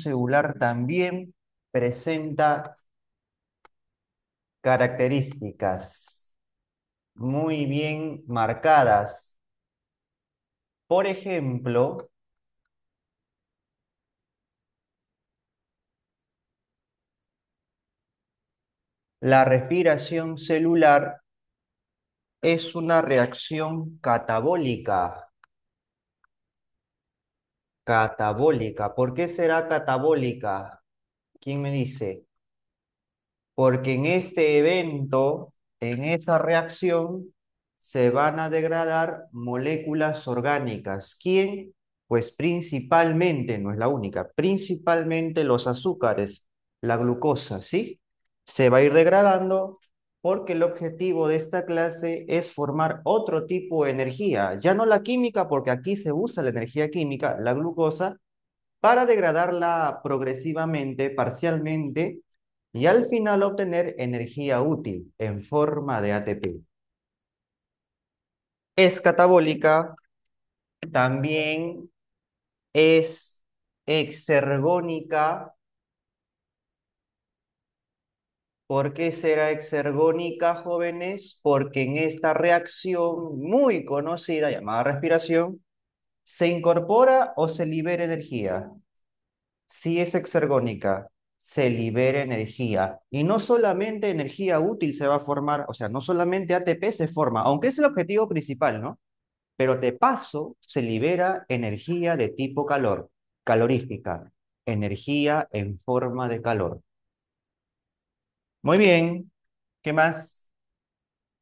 celular también presenta características muy bien marcadas. Por ejemplo, la respiración celular es una reacción catabólica. Catabólica. ¿Por qué será catabólica? ¿Quién me dice? Porque en este evento, en esta reacción, se van a degradar moléculas orgánicas. ¿Quién? Pues principalmente, no es la única, principalmente los azúcares, la glucosa, ¿sí? Se va a ir degradando porque el objetivo de esta clase es formar otro tipo de energía, ya no la química, porque aquí se usa la energía química, la glucosa, para degradarla progresivamente, parcialmente, y al final obtener energía útil en forma de ATP. Es catabólica, también es exergónica. ¿Por qué será exergónica, jóvenes? Porque en esta reacción muy conocida llamada respiración, se incorpora o se libera energía. Si es exergónica, se libera energía. Y no solamente energía útil se va a formar, o sea, no solamente ATP se forma, aunque es el objetivo principal, ¿no? Pero de paso se libera energía de tipo calor, calorífica, energía en forma de calor. Muy bien, ¿qué más?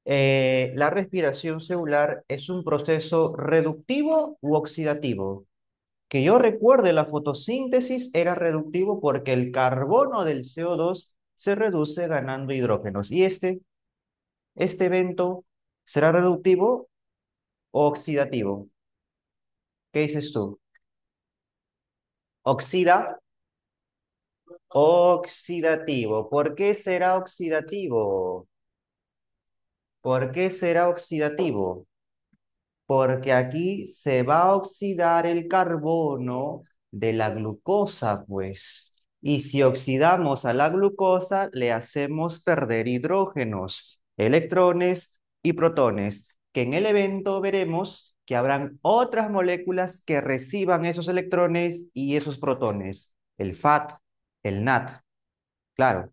La respiración celular es un proceso reductivo u oxidativo. Que yo recuerde, la fotosíntesis era reductivo porque el carbono del CO2 se reduce ganando hidrógenos. ¿Y este evento será reductivo o oxidativo? ¿Qué dices tú? Oxida, oxidativo. ¿Por qué será oxidativo? ¿Por qué será oxidativo? Porque aquí se va a oxidar el carbono de la glucosa, pues. Y si oxidamos a la glucosa, le hacemos perder hidrógenos, electrones y protones, que en el evento veremos que habrán otras moléculas que reciban esos electrones y esos protones. El FAT, el NAT, claro.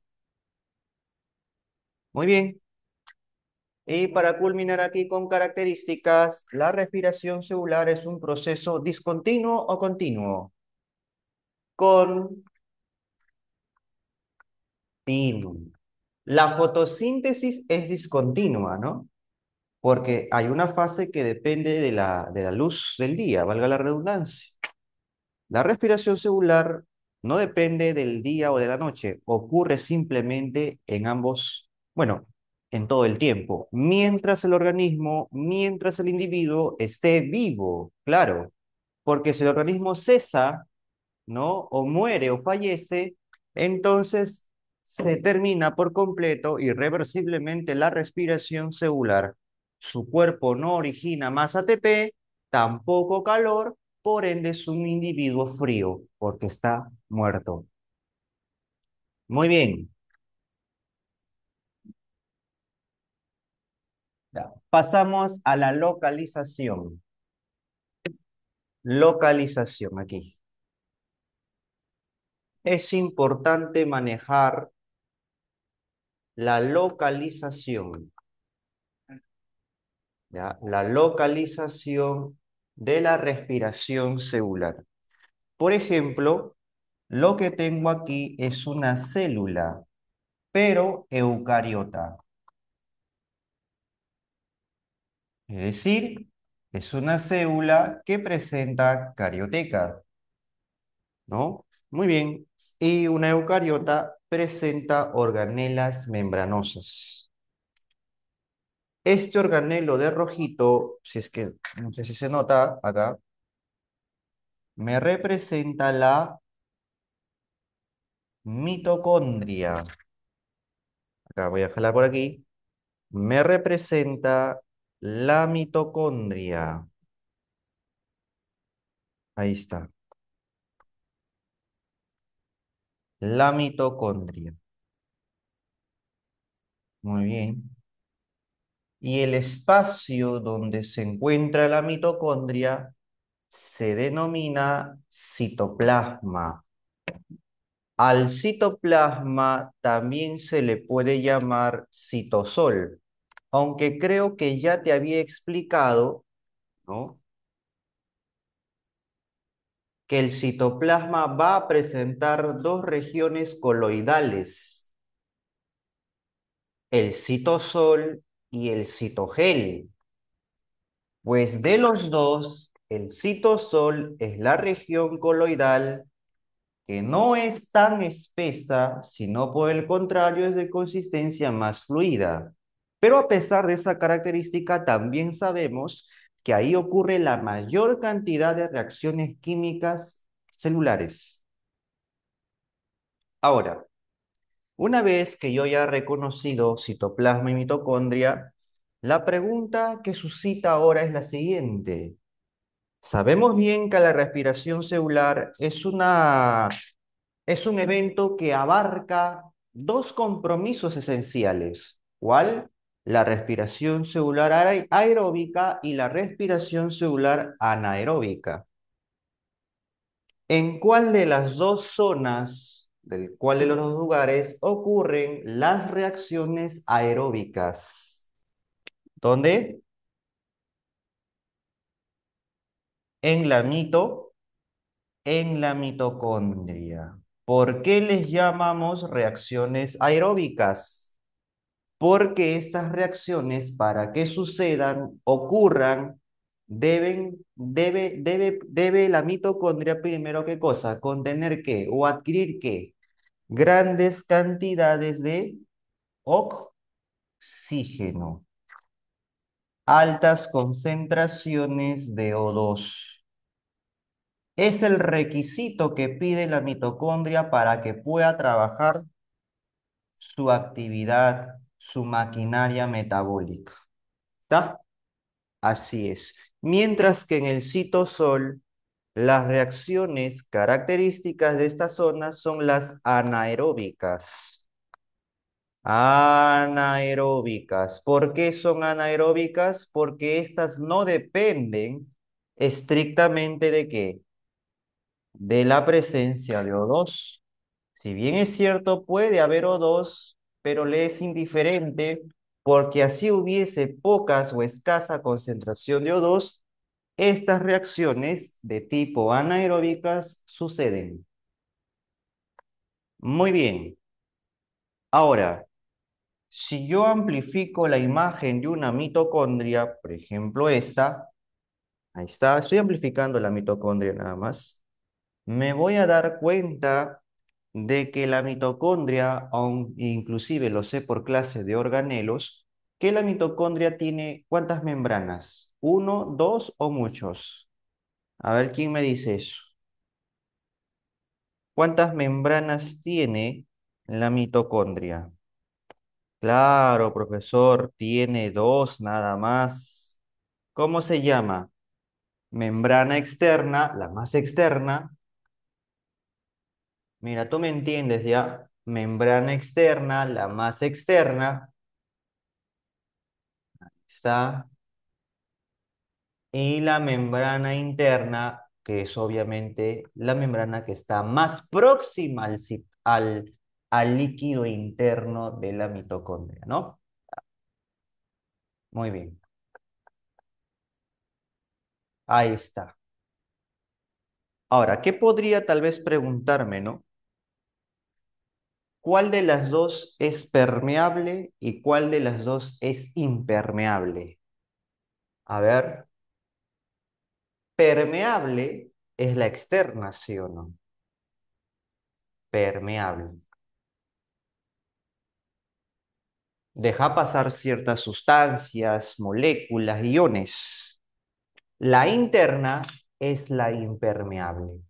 Muy bien. Y para culminar aquí con características, la respiración celular es un proceso discontinuo o continuo. Continuo. La fotosíntesis es discontinua, ¿no? Porque hay una fase que depende de la luz del día, valga la redundancia. La respiración celular no depende del día o de la noche, ocurre simplemente en ambos, bueno, en todo el tiempo, mientras el organismo, mientras el individuo esté vivo, claro, porque si el organismo cesa, ¿no? O muere o fallece, entonces se termina por completo, irreversiblemente, la respiración celular. Su cuerpo no origina más ATP, tampoco calor, por ende es un individuo frío, porque está muerto. Muy bien, ya. Pasamos a la localización. Localización aquí. Es importante manejar la localización. ¿Ya? La localización de la respiración celular. Por ejemplo, lo que tengo aquí es una célula, pero eucariota. Es decir, es una célula que presenta carioteca, ¿no? Muy bien. Y una eucariota presenta organelas membranosas. Este organelo de rojito, si es que, no sé si se nota acá, me representa la mitocondria. Acá voy a jalar por aquí. Me representa la mitocondria. Ahí está. La mitocondria. Muy bien. Y el espacio donde se encuentra la mitocondria se denomina citoplasma. Al citoplasma también se le puede llamar citosol, aunque creo que ya te había explicado, ¿no?, que el citoplasma va a presentar dos regiones coloidales, el citosol y el citogel. Pues de los dos, el citosol es la región coloidal que no es tan espesa, sino por el contrario es de consistencia más fluida. Pero a pesar de esa característica, también sabemos que ahí ocurre la mayor cantidad de reacciones químicas celulares. Ahora, una vez que yo ya he reconocido citoplasma y mitocondria, la pregunta que suscita ahora es la siguiente. Sabemos bien que la respiración celular es un evento que abarca dos compromisos esenciales. ¿Cuál? La respiración celular aeróbica y la respiración celular anaeróbica. ¿En cuál de las dos zonas, del cuál de los dos lugares ocurren las reacciones aeróbicas? ¿Dónde? En la mitocondria. ¿Por qué les llamamos reacciones aeróbicas? Porque estas reacciones, para que sucedan, ocurran, debe la mitocondria primero, ¿qué cosa? Contener qué o adquirir qué? Grandes cantidades de oxígeno, altas concentraciones de O2. Es el requisito que pide la mitocondria para que pueda trabajar su actividad, su maquinaria metabólica. ¿Está? Así es. Mientras que en el citosol, las reacciones características de esta zona son las anaeróbicas. Anaeróbicas. ¿Por qué son anaeróbicas? Porque estas no dependen estrictamente de qué, de la presencia de O2. Si bien es cierto, puede haber O2, pero le es indiferente porque así hubiese pocas o escasa concentración de O2, estas reacciones de tipo anaeróbicas suceden. Muy bien. Ahora, si yo amplifico la imagen de una mitocondria, por ejemplo esta, ahí está, estoy amplificando la mitocondria nada más, me voy a dar cuenta de que la mitocondria, aun inclusive lo sé por clase de organelos, que la mitocondria tiene ¿cuántas membranas? ¿Uno, dos o muchos? A ver, ¿quién me dice eso? ¿Cuántas membranas tiene la mitocondria? Claro, profesor, tiene dos nada más. ¿Cómo se llama? Membrana externa, la más externa. Mira, tú me entiendes ya. Membrana externa, la más externa, está. Y la membrana interna, que es obviamente la membrana que está más próxima al líquido interno de la mitocondria, ¿no? Muy bien. Ahí está. Ahora, ¿qué podría tal vez preguntarme, no? ¿Cuál de las dos es permeable y cuál de las dos es impermeable? A ver, permeable es la externa, ¿sí o no? Permeable. Deja pasar ciertas sustancias, moléculas, iones. La interna es la impermeable.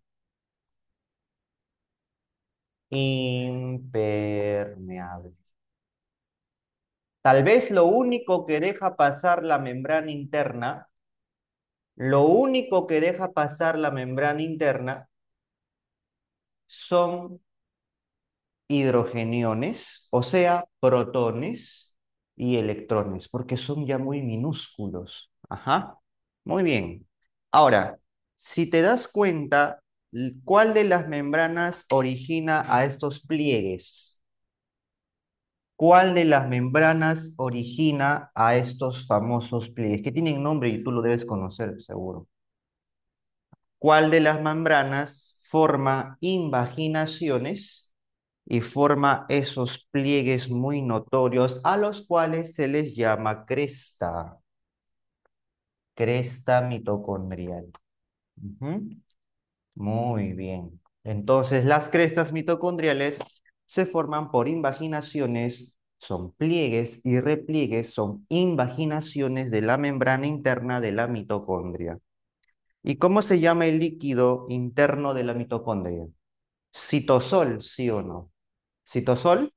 Impermeable. Tal vez lo único que deja pasar la membrana interna, lo único que deja pasar la membrana interna son hidrogeniones, o sea, protones y electrones, porque son ya muy minúsculos. Ajá, muy bien. Ahora, si te das cuenta, ¿cuál de las membranas origina a estos pliegues? ¿Cuál de las membranas origina a estos famosos pliegues? Que tienen nombre y tú lo debes conocer, seguro. ¿Cuál de las membranas forma invaginaciones y forma esos pliegues muy notorios a los cuales se les llama cresta? Cresta mitocondrial. Ujú. Muy bien. Entonces, las crestas mitocondriales se forman por invaginaciones, son pliegues y repliegues, son invaginaciones de la membrana interna de la mitocondria. ¿Y cómo se llama el líquido interno de la mitocondria? Citosol, ¿sí o no? Citosol,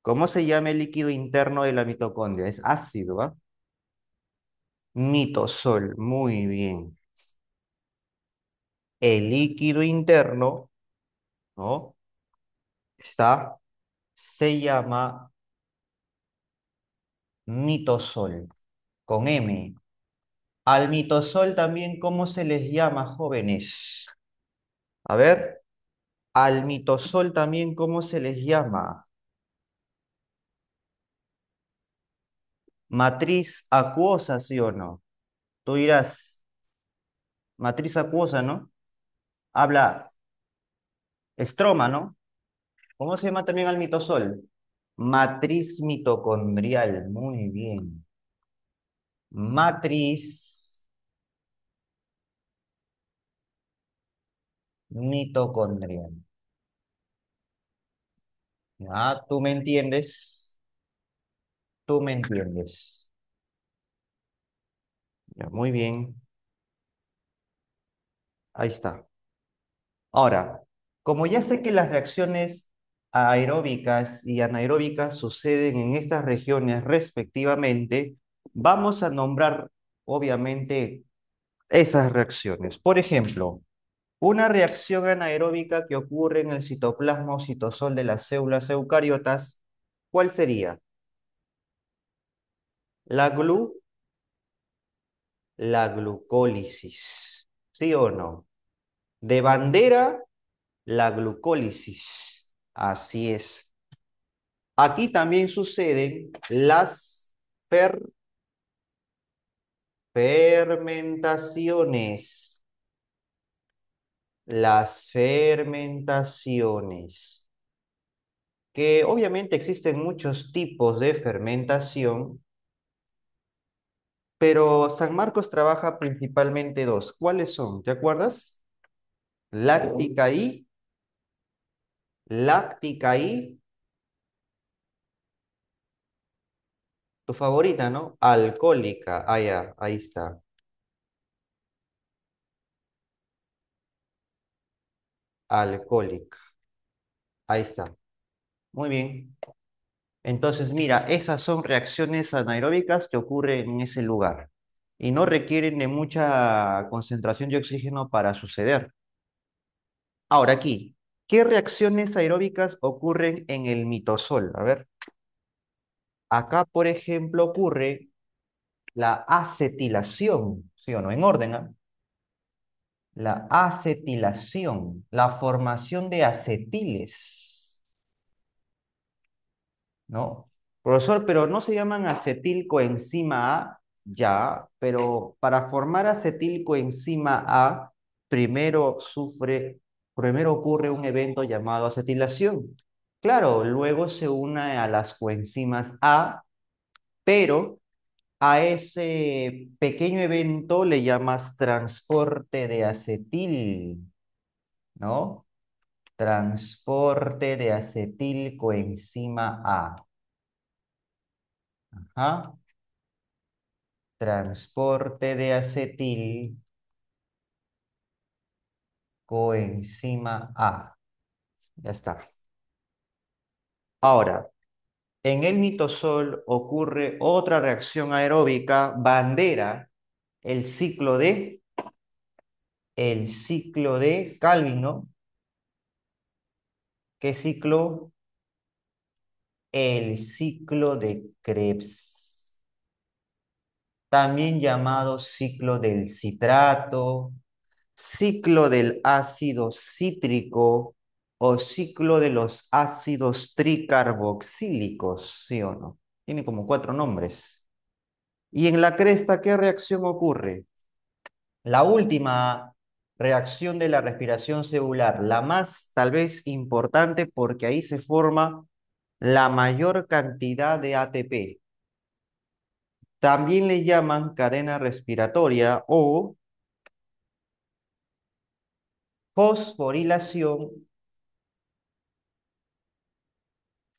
¿cómo se llama el líquido interno de la mitocondria? Es ácido, ¿ah? Mitosol, muy bien. El líquido interno, ¿no? Está, se llama mitosol, con M. Al mitosol también, ¿cómo se les llama, jóvenes? A ver, al mitosol también, ¿cómo se les llama? Matriz acuosa, ¿sí o no? Tú dirás, matriz acuosa, ¿no? Habla estroma, ¿no? ¿Cómo se llama también al mitosol? Matriz mitocondrial, muy bien. Matriz mitocondrial. Ah, ¿tú me entiendes? Tú me entiendes. Ya, muy bien. Ahí está. Ahora, como ya sé que las reacciones aeróbicas y anaeróbicas suceden en estas regiones respectivamente, vamos a nombrar, obviamente, esas reacciones. Por ejemplo, una reacción anaeróbica que ocurre en el citoplasma o citosol de las células eucariotas, ¿cuál sería? La glu, la glucólisis. ¿Sí o no? De bandera, la glucólisis. Así es. Aquí también suceden las fermentaciones. Las fermentaciones. Que obviamente existen muchos tipos de fermentación, pero San Marcos trabaja principalmente dos. ¿Cuáles son? ¿Te acuerdas? Láctica y, láctica y, tu favorita, ¿no? Alcohólica. Ah, ya, ahí está. Alcohólica. Ahí está. Muy bien. Entonces, mira, esas son reacciones anaeróbicas que ocurren en ese lugar y no requieren de mucha concentración de oxígeno para suceder. Ahora aquí, ¿qué reacciones aeróbicas ocurren en el mitosol? A ver, acá, por ejemplo, ocurre la acetilación, ¿sí o no? En orden, ¿ah? La acetilación, la formación de acetiles, ¿no? Profesor, pero no se llaman acetilcoenzima A, ya, pero para formar acetilcoenzima A, primero ocurre un evento llamado acetilación. Claro, luego se une a las coenzimas A, pero a ese pequeño evento le llamas transporte de acetil, ¿no? Transporte de acetilcoenzima A. Ajá. Transporte de acetil coenzima A. Ya está. Ahora, en el mitosol ocurre otra reacción aeróbica, bandera, el ciclo de Calvin, ¿no? ¿Qué ciclo? El ciclo de Krebs, también llamado ciclo del citrato, ciclo del ácido cítrico o ciclo de los ácidos tricarboxílicos, ¿sí o no? Tiene como cuatro nombres. ¿Y en la cresta qué reacción ocurre? La última reacción de la respiración celular, la más tal vez importante porque ahí se forma la mayor cantidad de ATP. También le llaman cadena respiratoria o fosforilación,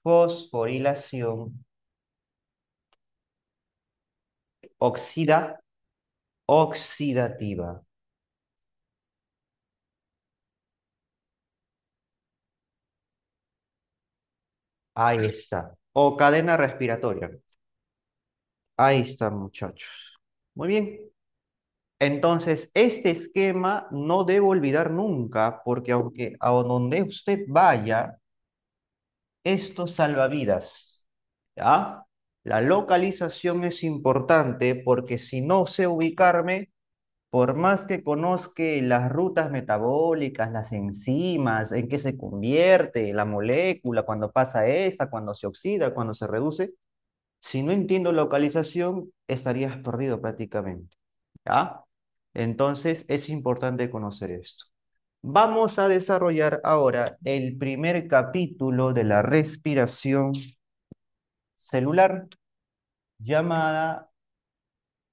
fosforilación oxidativa. Ahí está. O cadena respiratoria. Ahí está, muchachos. Muy bien. Entonces, este esquema no debo olvidar nunca, porque aunque a donde usted vaya, esto salva vidas. ¿Ya? La localización es importante porque si no sé ubicarme, por más que conozca las rutas metabólicas, las enzimas, en qué se convierte la molécula, cuando pasa esta, cuando se oxida, cuando se reduce, si no entiendo localización, estarías perdido prácticamente. ¿Ya? Entonces es importante conocer esto. Vamos a desarrollar ahora el primer capítulo de la respiración celular llamada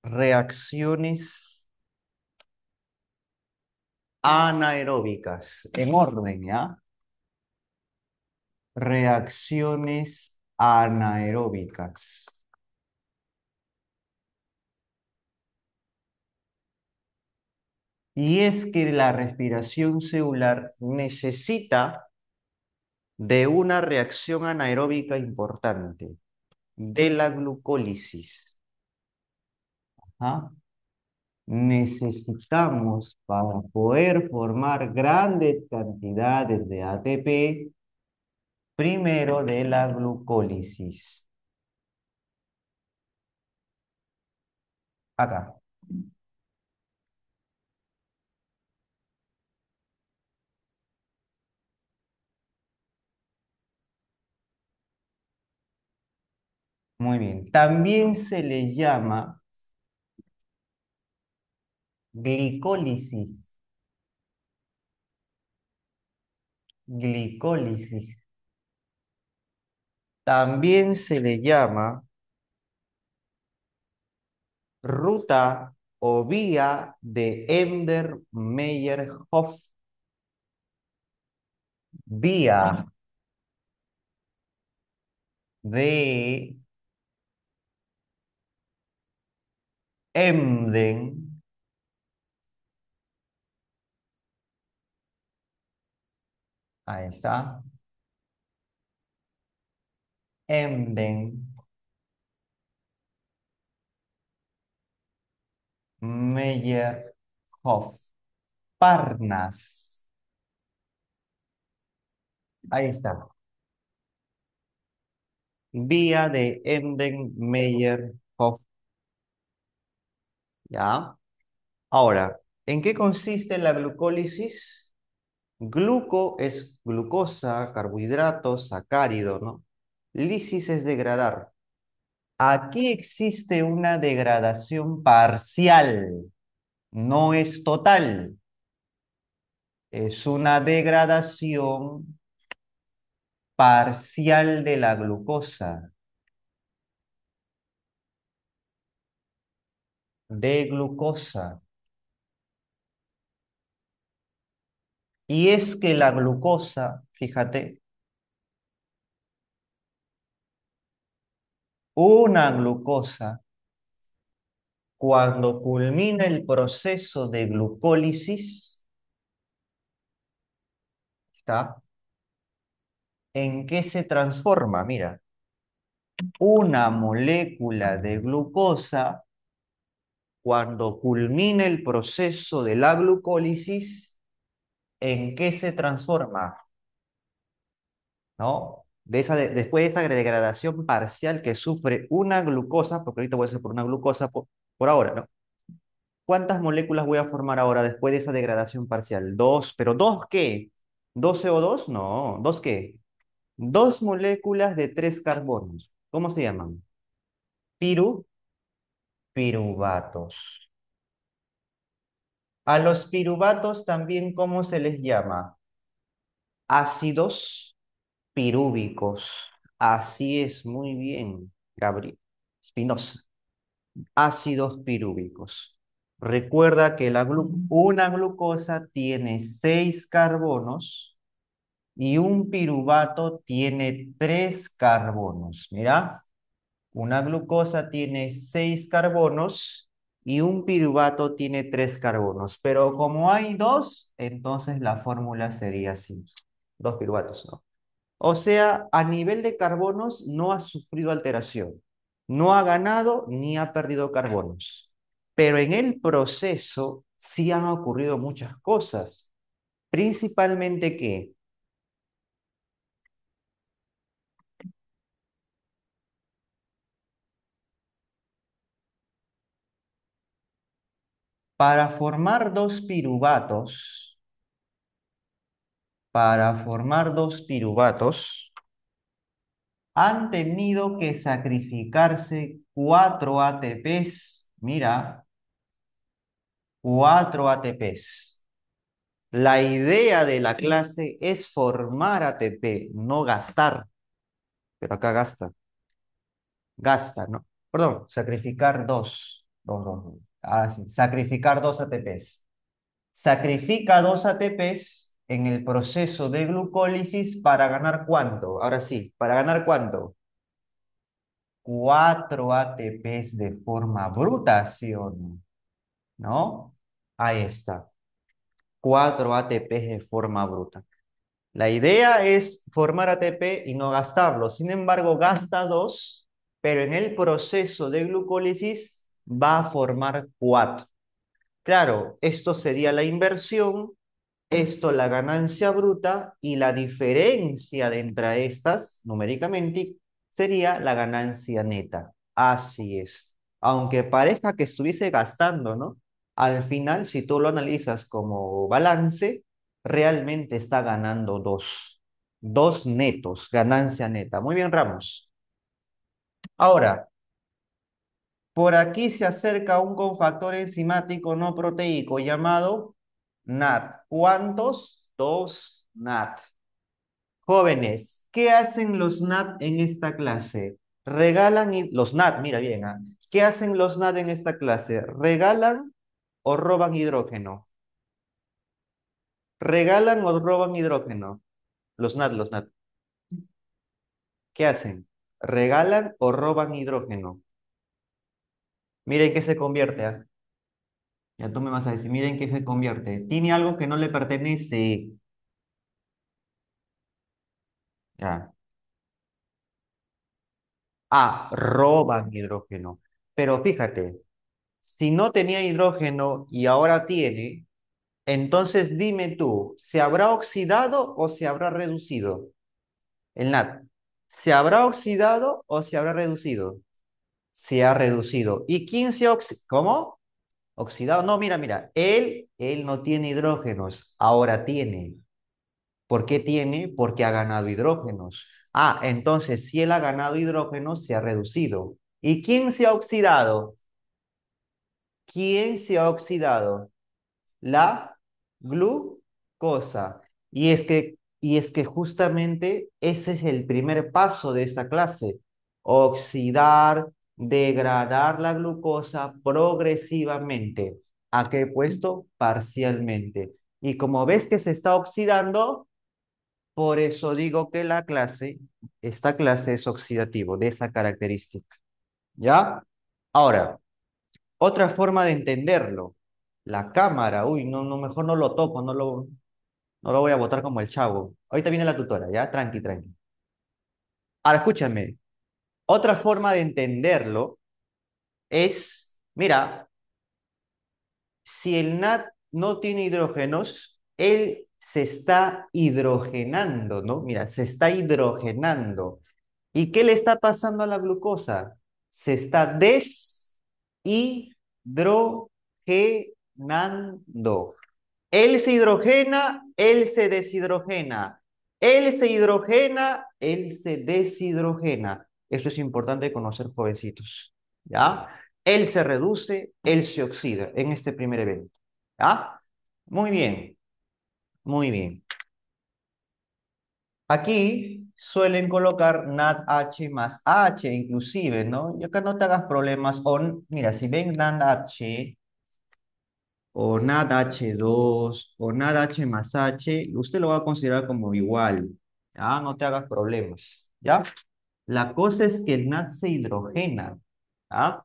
reacciones anaeróbicas. En orden, ¿ya? Reacciones anaeróbicas. Y es que la respiración celular necesita de una reacción anaeróbica importante, de la glucólisis. ¿Ah? Necesitamos para poder formar grandes cantidades de ATP, primero de la glucólisis. Acá. Muy bien. También se le llama glicólisis. Glicólisis. También se le llama ruta o vía de Ender-Meyerhof. Vía de Emden. Ahí está. Emden, Meyerhof, Parnas. Ahí está. Vía de Emden-Meyerhof. ¿Ya? Ahora, ¿en qué consiste la glucólisis? Gluco es glucosa, carbohidrato, sacárido, ¿no? Lisis es degradar. Aquí existe una degradación parcial, no es total. Es una degradación parcial de la glucosa, de glucosa. Y es que la glucosa, fíjate, una glucosa, cuando culmina el proceso de glucólisis, ¿está? ¿En qué se transforma? Mira, una molécula de glucosa, cuando culmina el proceso de la glucólisis, ¿en qué se transforma? ¿No? Después de esa degradación parcial que sufre una glucosa, porque ahorita voy a hacer por una glucosa por ahora, ¿no? ¿Cuántas moléculas voy a formar ahora después de esa degradación parcial? Dos, pero ¿dos qué? ¿Dos CO2? No, ¿dos qué? Dos moléculas de tres carbonos. ¿Cómo se llaman? Piru, piruvatos. A los piruvatos también, ¿cómo se les llama? Ácidos pirúvicos. Así es, muy bien, Gabriel Espinosa. Ácidos pirúvicos. Recuerda que una glucosa tiene seis carbonos y un piruvato tiene tres carbonos. Mira, una glucosa tiene seis carbonos y un piruvato tiene tres carbonos. Pero como hay dos, entonces la fórmula sería así. Dos piruvatos, ¿no? O sea, a nivel de carbonos no ha sufrido alteración. No ha ganado ni ha perdido carbonos. Pero en el proceso sí han ocurrido muchas cosas. Principalmente que para formar dos piruvatos, han tenido que sacrificarse 4 ATPs. Mira, 4 ATPs. La idea de la clase es formar ATP, no gastar. Pero acá gasta, gasta, ¿no? Perdón, sacrificar dos. Dos. Ah, sí, sacrificar dos ATPs. Sacrifica dos ATPs en el proceso de glucólisis para ganar ¿cuánto? Ahora sí, ¿para ganar cuánto? 4 ATPs de forma bruta, ¿sí o no? ¿No? Ahí está. 4 ATPs de forma bruta. La idea es formar ATP y no gastarlo. Sin embargo, gasta dos, pero en el proceso de glucólisis va a formar cuatro. Claro, esto sería la inversión, esto la ganancia bruta y la diferencia de entre estas, numéricamente, sería la ganancia neta. Así es. Aunque parezca que estuviese gastando, ¿no? Al final, si tú lo analizas como balance, realmente está ganando dos. Dos netos, ganancia neta. Muy bien, Ramos. Ahora, por aquí se acerca un cofactor enzimático no proteico llamado NAT. ¿Cuántos? Dos NAT. Jóvenes, ¿qué hacen los NAT en esta clase? Regalan los NAT, mira bien, ¿ah? ¿Qué hacen los NAT en esta clase? ¿Regalan o roban hidrógeno? ¿Regalan o roban hidrógeno? Los NAT. ¿Qué hacen? ¿Regalan o roban hidrógeno? Miren qué se convierte, ¿ah? Ya tú me vas a decir, miren qué se convierte. Tiene algo que no le pertenece. Ya. Ah, roban hidrógeno. Pero fíjate, si no tenía hidrógeno y ahora tiene, entonces dime tú, ¿se habrá oxidado o se habrá reducido? El NAT. ¿Se habrá oxidado o se habrá reducido? Se ha reducido. ¿Y quién se oxidó? ¿Cómo? Oxidado. No, mira. Él no tiene hidrógenos, ahora tiene. ¿Por qué tiene? Porque ha ganado hidrógenos. Ah, entonces si él ha ganado hidrógenos, se ha reducido. ¿Y quién se ha oxidado? ¿Quién se ha oxidado? La glucosa. Y es que justamente ese es el primer paso de esta clase. Oxidar, degradar la glucosa progresivamente. ¿A qué he puesto? Parcialmente. Y como ves que se está oxidando, por eso digo que esta clase es oxidativo, de esa característica. ¿Ya? Ahora, otra forma de entenderlo. La cámara, uy, no, no, mejor no lo toco, no lo voy a botar como el chavo. Ahorita viene la tutora, ¿ya? Tranqui, tranqui. Ahora, escúchame. Otra forma de entenderlo es, mira, si el NAT no tiene hidrógenos, él se está hidrogenando, ¿no? Mira, se está hidrogenando. ¿Y qué le está pasando a la glucosa? Se está deshidrogenando. Él se hidrogena, él se deshidrogena. Él se hidrogena, él se deshidrogena. Esto es importante conocer, jovencitos. ¿Ya? Él se reduce, él se oxida en este primer evento. ¿Ya? Muy bien, muy bien. Aquí suelen colocar NaDH más H inclusive, ¿no? Y acá no te hagas problemas. Mira, si ven NaDH o NaDH2 o NaDH más H, usted lo va a considerar como igual. ¿Ya? No te hagas problemas. ¿Ya? La cosa es que el NAD se hidrogena. ¿Ah?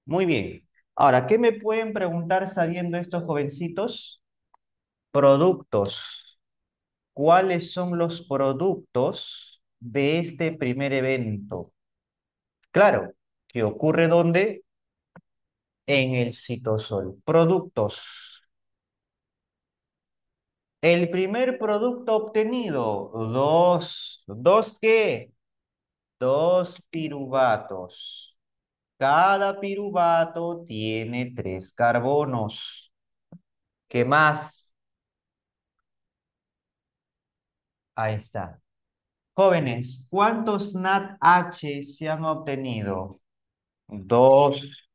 Muy bien. Ahora, ¿qué me pueden preguntar sabiendo estos jovencitos? Productos. ¿Cuáles son los productos de este primer evento? Claro, ¿qué ocurre dónde? En el citosol. Productos. El primer producto obtenido, ¿dos qué? Dos piruvatos. Cada piruvato tiene 3 carbonos. ¿Qué más? Ahí está. Jóvenes, ¿cuántos NADH se han obtenido? Dos.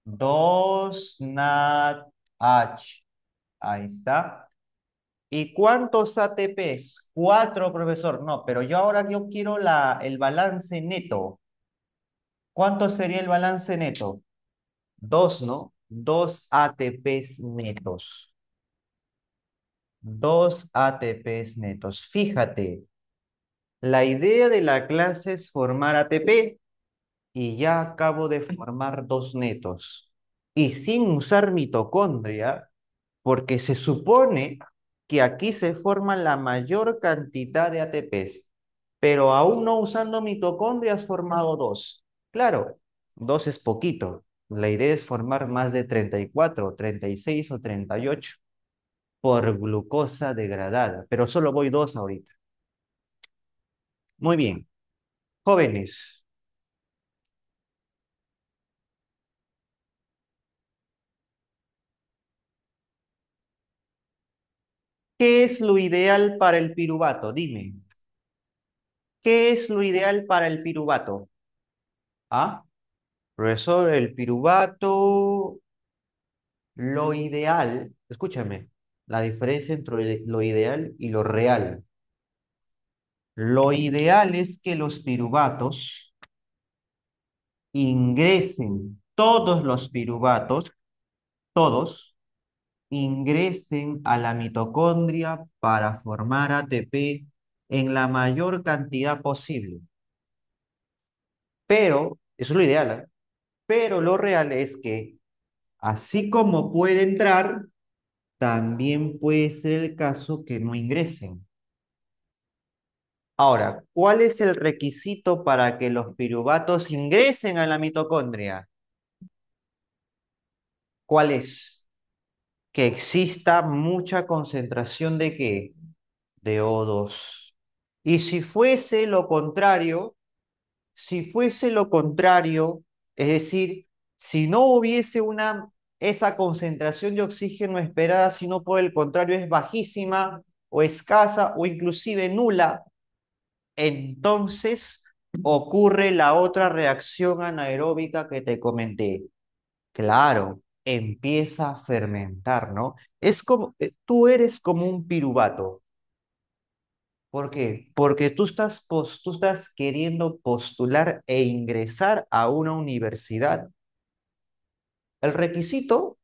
Dos NADH. Ahí está. ¿Y cuántos ATPs? Cuatro, profesor. No, pero yo quiero el balance neto. ¿Cuánto sería el balance neto? Dos, ¿no? Dos ATPs netos. Dos ATPs netos. Fíjate, la idea de la clase es formar ATP y ya acabo de formar dos netos. Y sin usar mitocondria, porque se supone que aquí se forma la mayor cantidad de ATPs, pero aún no usando mitocondria has formado dos. Claro, dos es poquito. La idea es formar más de 34, 36 o 38 por glucosa degradada, pero solo voy dos ahorita. Muy bien, jóvenes, ¿qué es lo ideal para el piruvato? Dime, ¿qué es lo ideal para el piruvato? ¿Ah? Profesor, el piruvato, lo ideal, escúchame, la diferencia entre lo ideal y lo real. Lo ideal es que los piruvatos ingresen, todos los piruvatos, todos, ingresen a la mitocondria para formar ATP en la mayor cantidad posible. Pero, eso es lo ideal, ¿eh? Pero lo real es que, así como puede entrar, también puede ser el caso que no ingresen. Ahora, ¿cuál es el requisito para que los piruvatos ingresen a la mitocondria? ¿Cuál es? Que exista mucha concentración de ¿qué? De O2. Y si fuese lo contrario, es decir, si no hubiese esa concentración de oxígeno esperada, sino por el contrario es bajísima o escasa o inclusive nula, entonces ocurre la otra reacción anaeróbica que te comenté. Claro, empieza a fermentar, ¿no? Es como, tú eres como un piruvato. ¿Por qué? Porque tú estás queriendo postular e ingresar a una universidad. El requisito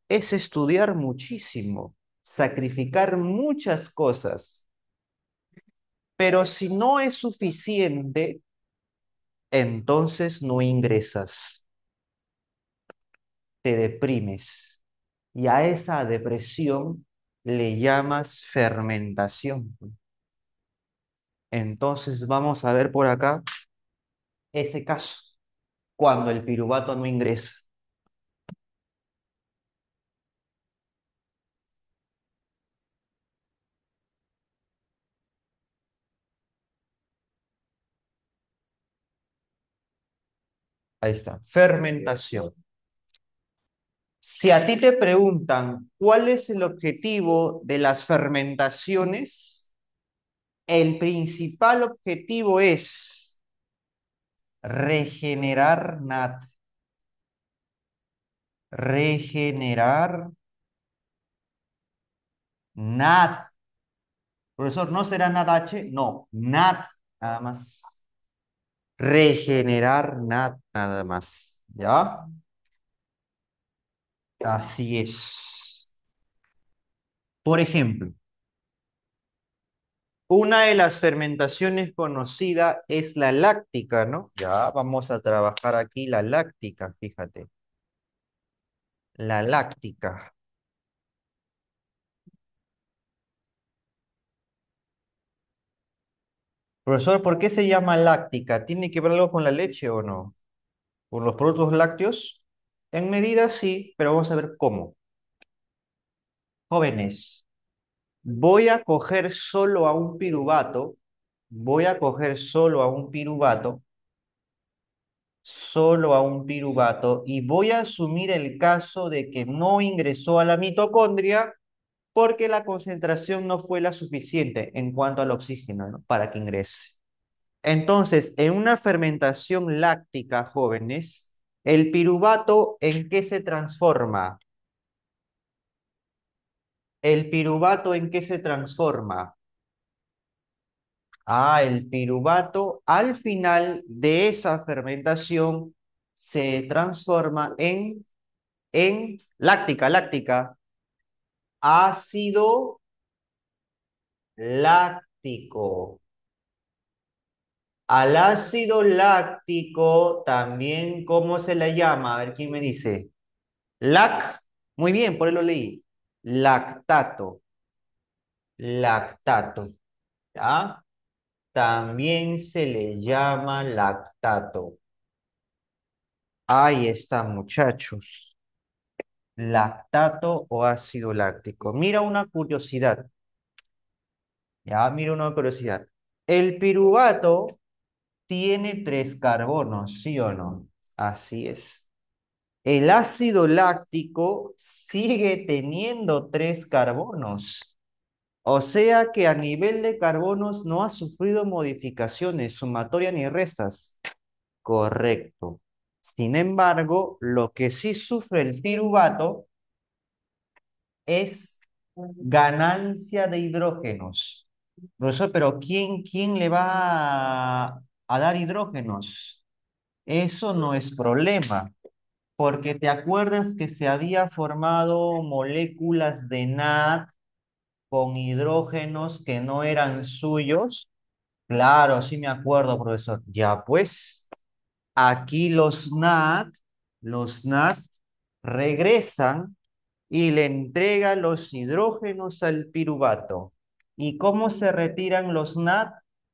es estudiar muchísimo, sacrificar muchas cosas, pero si no es suficiente, entonces no ingresas, te deprimes y a esa depresión le llamas fermentación. Entonces vamos a ver por acá ese caso, cuando el piruvato no ingresa. Ahí está, fermentación. Si a ti te preguntan cuál es el objetivo de las fermentaciones, el principal objetivo es regenerar NAD. Regenerar NAD. Profesor, ¿no será NADH? No, NAD, nada más. Regenerar NAD, nada más. ¿Ya? Así es. Por ejemplo, una de las fermentaciones conocida es la láctica, ¿no? Ya vamos a trabajar aquí la láctica, fíjate. La láctica. Profesor, ¿por qué se llama láctica? ¿Tiene que ver algo con la leche o no? ¿Con los productos lácteos? En medida sí, pero vamos a ver cómo. Jóvenes, voy a coger solo a un piruvato, voy a coger solo a un piruvato, y voy a asumir el caso de que no ingresó a la mitocondria porque la concentración no fue la suficiente en cuanto al oxígeno, ¿no? Para que ingrese. Entonces, en una fermentación láctica, jóvenes, el piruvato, ¿en qué se transforma? ¿El piruvato en qué se transforma? Ah, el piruvato al final de esa fermentación se transforma en láctica, ácido láctico. Al ácido láctico también, ¿cómo se le llama? A ver, ¿quién me dice? Lac, muy bien, por ahí lo leí. Lactato, lactato, ¿ya? También se le llama lactato. Ahí está, muchachos. Lactato o ácido láctico. Mira una curiosidad. Ya, mira una curiosidad. El piruvato tiene tres carbonos, ¿sí o no? Así es. El ácido láctico sigue teniendo tres carbonos. O sea que a nivel de carbonos no ha sufrido modificaciones sumatorias ni restas. Correcto. Sin embargo, lo que sí sufre el piruvato es ganancia de hidrógenos. Profesor, pero ¿quién le va a dar hidrógenos? Eso no es problema, porque te acuerdas que se había formado moléculas de NAD con hidrógenos que no eran suyos. Claro, sí me acuerdo, profesor. Ya pues, aquí los NAD regresan y le entrega los hidrógenos al piruvato. ¿Y cómo se retiran los NAD?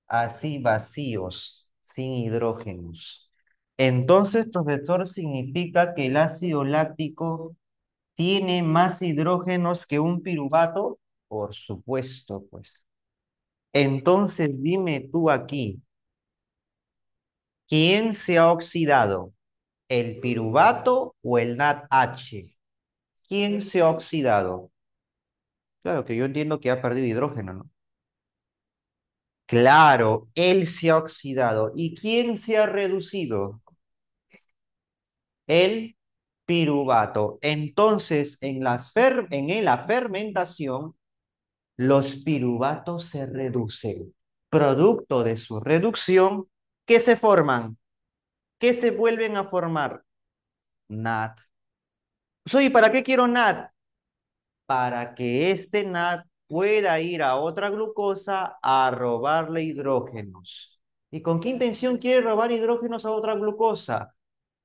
Así vacíos, sin hidrógenos. Entonces, profesor, significa que el ácido láctico tiene más hidrógenos que un piruvato. Por supuesto, pues. Entonces, dime tú aquí, ¿quién se ha oxidado? ¿El piruvato o el NADH? ¿Quién se ha oxidado? Claro que yo entiendo que ha perdido hidrógeno, ¿no? Claro, él se ha oxidado. ¿Y quién se ha reducido? El piruvato. Entonces, en la fermentación, los piruvatos se reducen. Producto de su reducción, ¿qué se forman? ¿Qué se vuelven a formar? NAD. Soy, ¿para qué quiero NAD? Para que este NAD pueda ir a otra glucosa a robarle hidrógenos. ¿Y con qué intención quiere robar hidrógenos a otra glucosa?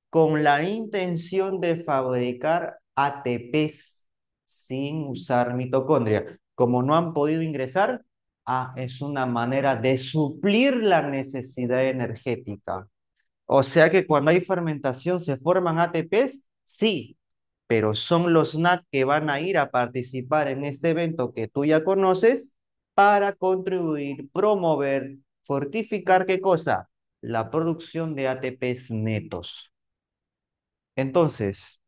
Con la intención de fabricar ATPs sin usar mitocondria. Como no han podido ingresar, es una manera de suplir la necesidad energética. O sea que cuando hay fermentación se forman ATPs, sí, pero son los NAD que van a ir a participar en este evento que tú ya conoces para contribuir, promover, fortificar, ¿qué cosa? La producción de ATPs netos. Entonces,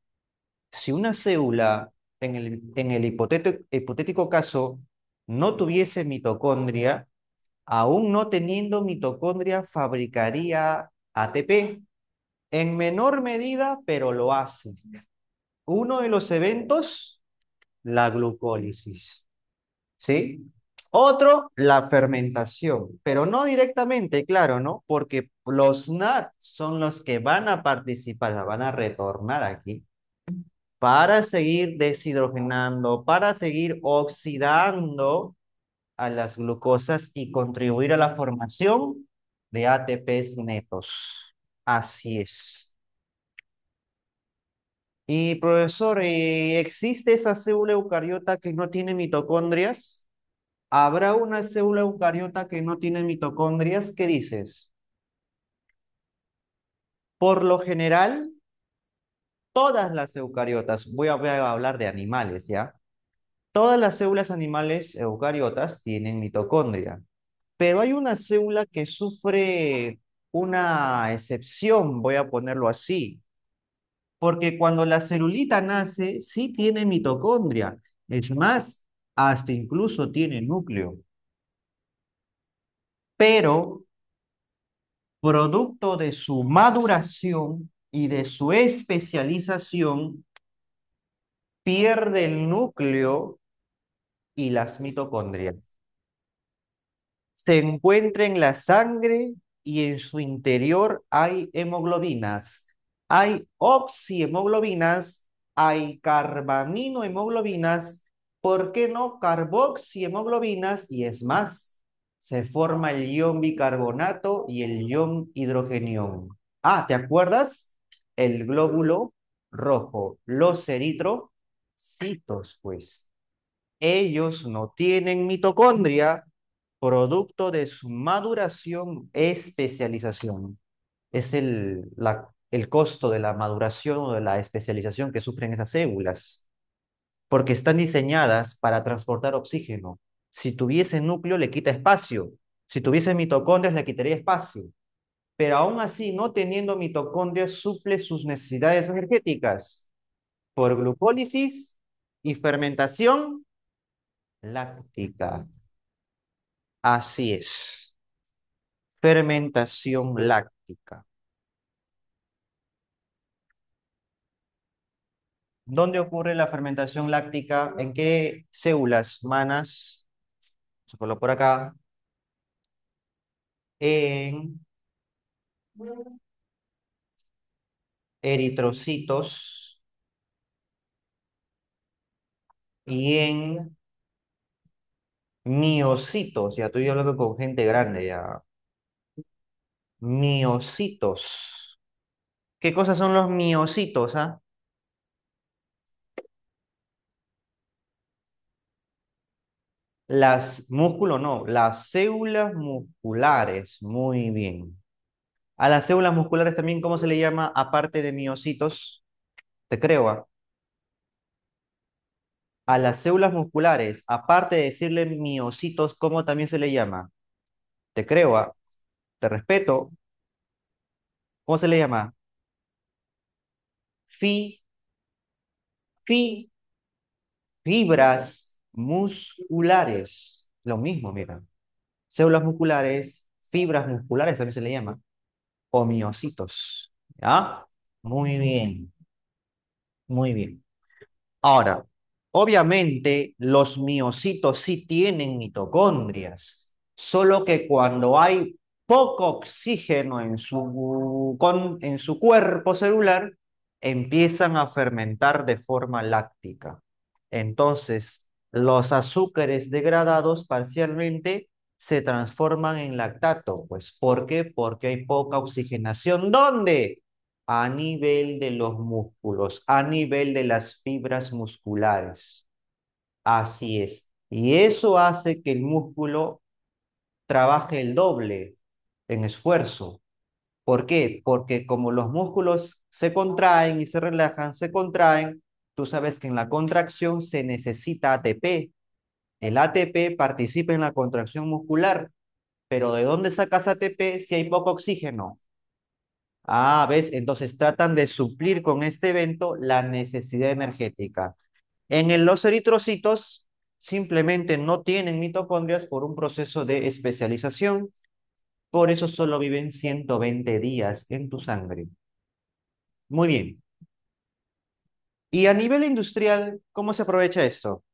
si una célula en el hipotético caso no tuviese mitocondria, aún no teniendo mitocondria, fabricaría ATP en menor medida, pero lo hace. Uno de los eventos, la glucólisis, ¿sí? Otro, la fermentación, pero no directamente, claro, ¿no? Porque los NAT son los que van a participar, van a retornar aquí para seguir deshidrogenando, para seguir oxidando a las glucosas y contribuir a la formación de ATPs netos. Así es. Y profesor, ¿existe esa célula eucariota que no tiene mitocondrias? ¿Habrá una célula eucariota que no tiene mitocondrias? ¿Qué dices? Por lo general, todas las eucariotas, voy a hablar de animales, ¿ya? Todas las células animales eucariotas tienen mitocondria, pero hay una célula que sufre una excepción, voy a ponerlo así, porque cuando la celulita nace, sí tiene mitocondria, es más, hasta incluso tiene núcleo, pero producto de su maduración y de su especialización, pierde el núcleo y las mitocondrias. Se encuentra en la sangre y en su interior hay hemoglobinas. Hay oxihemoglobinas, hay carbaminohemoglobinas, ¿por qué no carboxihemoglobinas? Y es más, se forma el ion bicarbonato y el ion hidrogenión. Ah, ¿te acuerdas? El glóbulo rojo, los eritrocitos, pues. Ellos no tienen mitocondria, producto de su maduración, especialización. Es el costo de la maduración o de la especialización que sufren esas células, porque están diseñadas para transportar oxígeno. Si tuviese núcleo, le quita espacio. Si tuviese mitocondrias, le quitaría espacio. Pero aún así, no teniendo mitocondrias, suple sus necesidades energéticas por glucólisis y fermentación láctica. Así es. Fermentación láctica. ¿Dónde ocurre la fermentación láctica? ¿En qué células humanas? Se coló por acá. En eritrocitos y en miocitos. Ya estoy hablando con gente grande ya. Miocitos. ¿Qué cosas son los miocitos, ah? Las músculos, no, las células musculares. Muy bien. A las células musculares también, ¿cómo se le llama aparte de miocitos? Te creo, ¿ah? A las células musculares, aparte de decirle miocitos, ¿cómo también se le llama? Te creo, ¿ah? Te respeto. ¿Cómo se le llama? Fi, fi, fibras musculares. Lo mismo, mira. Células musculares, fibras musculares también se le llama. O miocitos. ¿Ya? Muy bien, muy bien. Ahora, obviamente los miocitos sí tienen mitocondrias, solo que cuando hay poco oxígeno en su cuerpo celular, empiezan a fermentar de forma láctica. Entonces, los azúcares degradados parcialmente se transforman en lactato. Pues, ¿por qué? Porque hay poca oxigenación. ¿Dónde? A nivel de los músculos, a nivel de las fibras musculares. Así es. Y eso hace que el músculo trabaje el doble en esfuerzo. ¿Por qué? Porque como los músculos se contraen y se relajan, se contraen, tú sabes que en la contracción se necesita ATP. El ATP participa en la contracción muscular, pero ¿de dónde sacas ATP si hay poco oxígeno? Ah, ¿ves? Entonces tratan de suplir con este evento la necesidad energética. Los eritrocitos simplemente no tienen mitocondrias por un proceso de especialización, por eso solo viven 120 días en tu sangre. Muy bien. Y a nivel industrial, ¿cómo se aprovecha esto?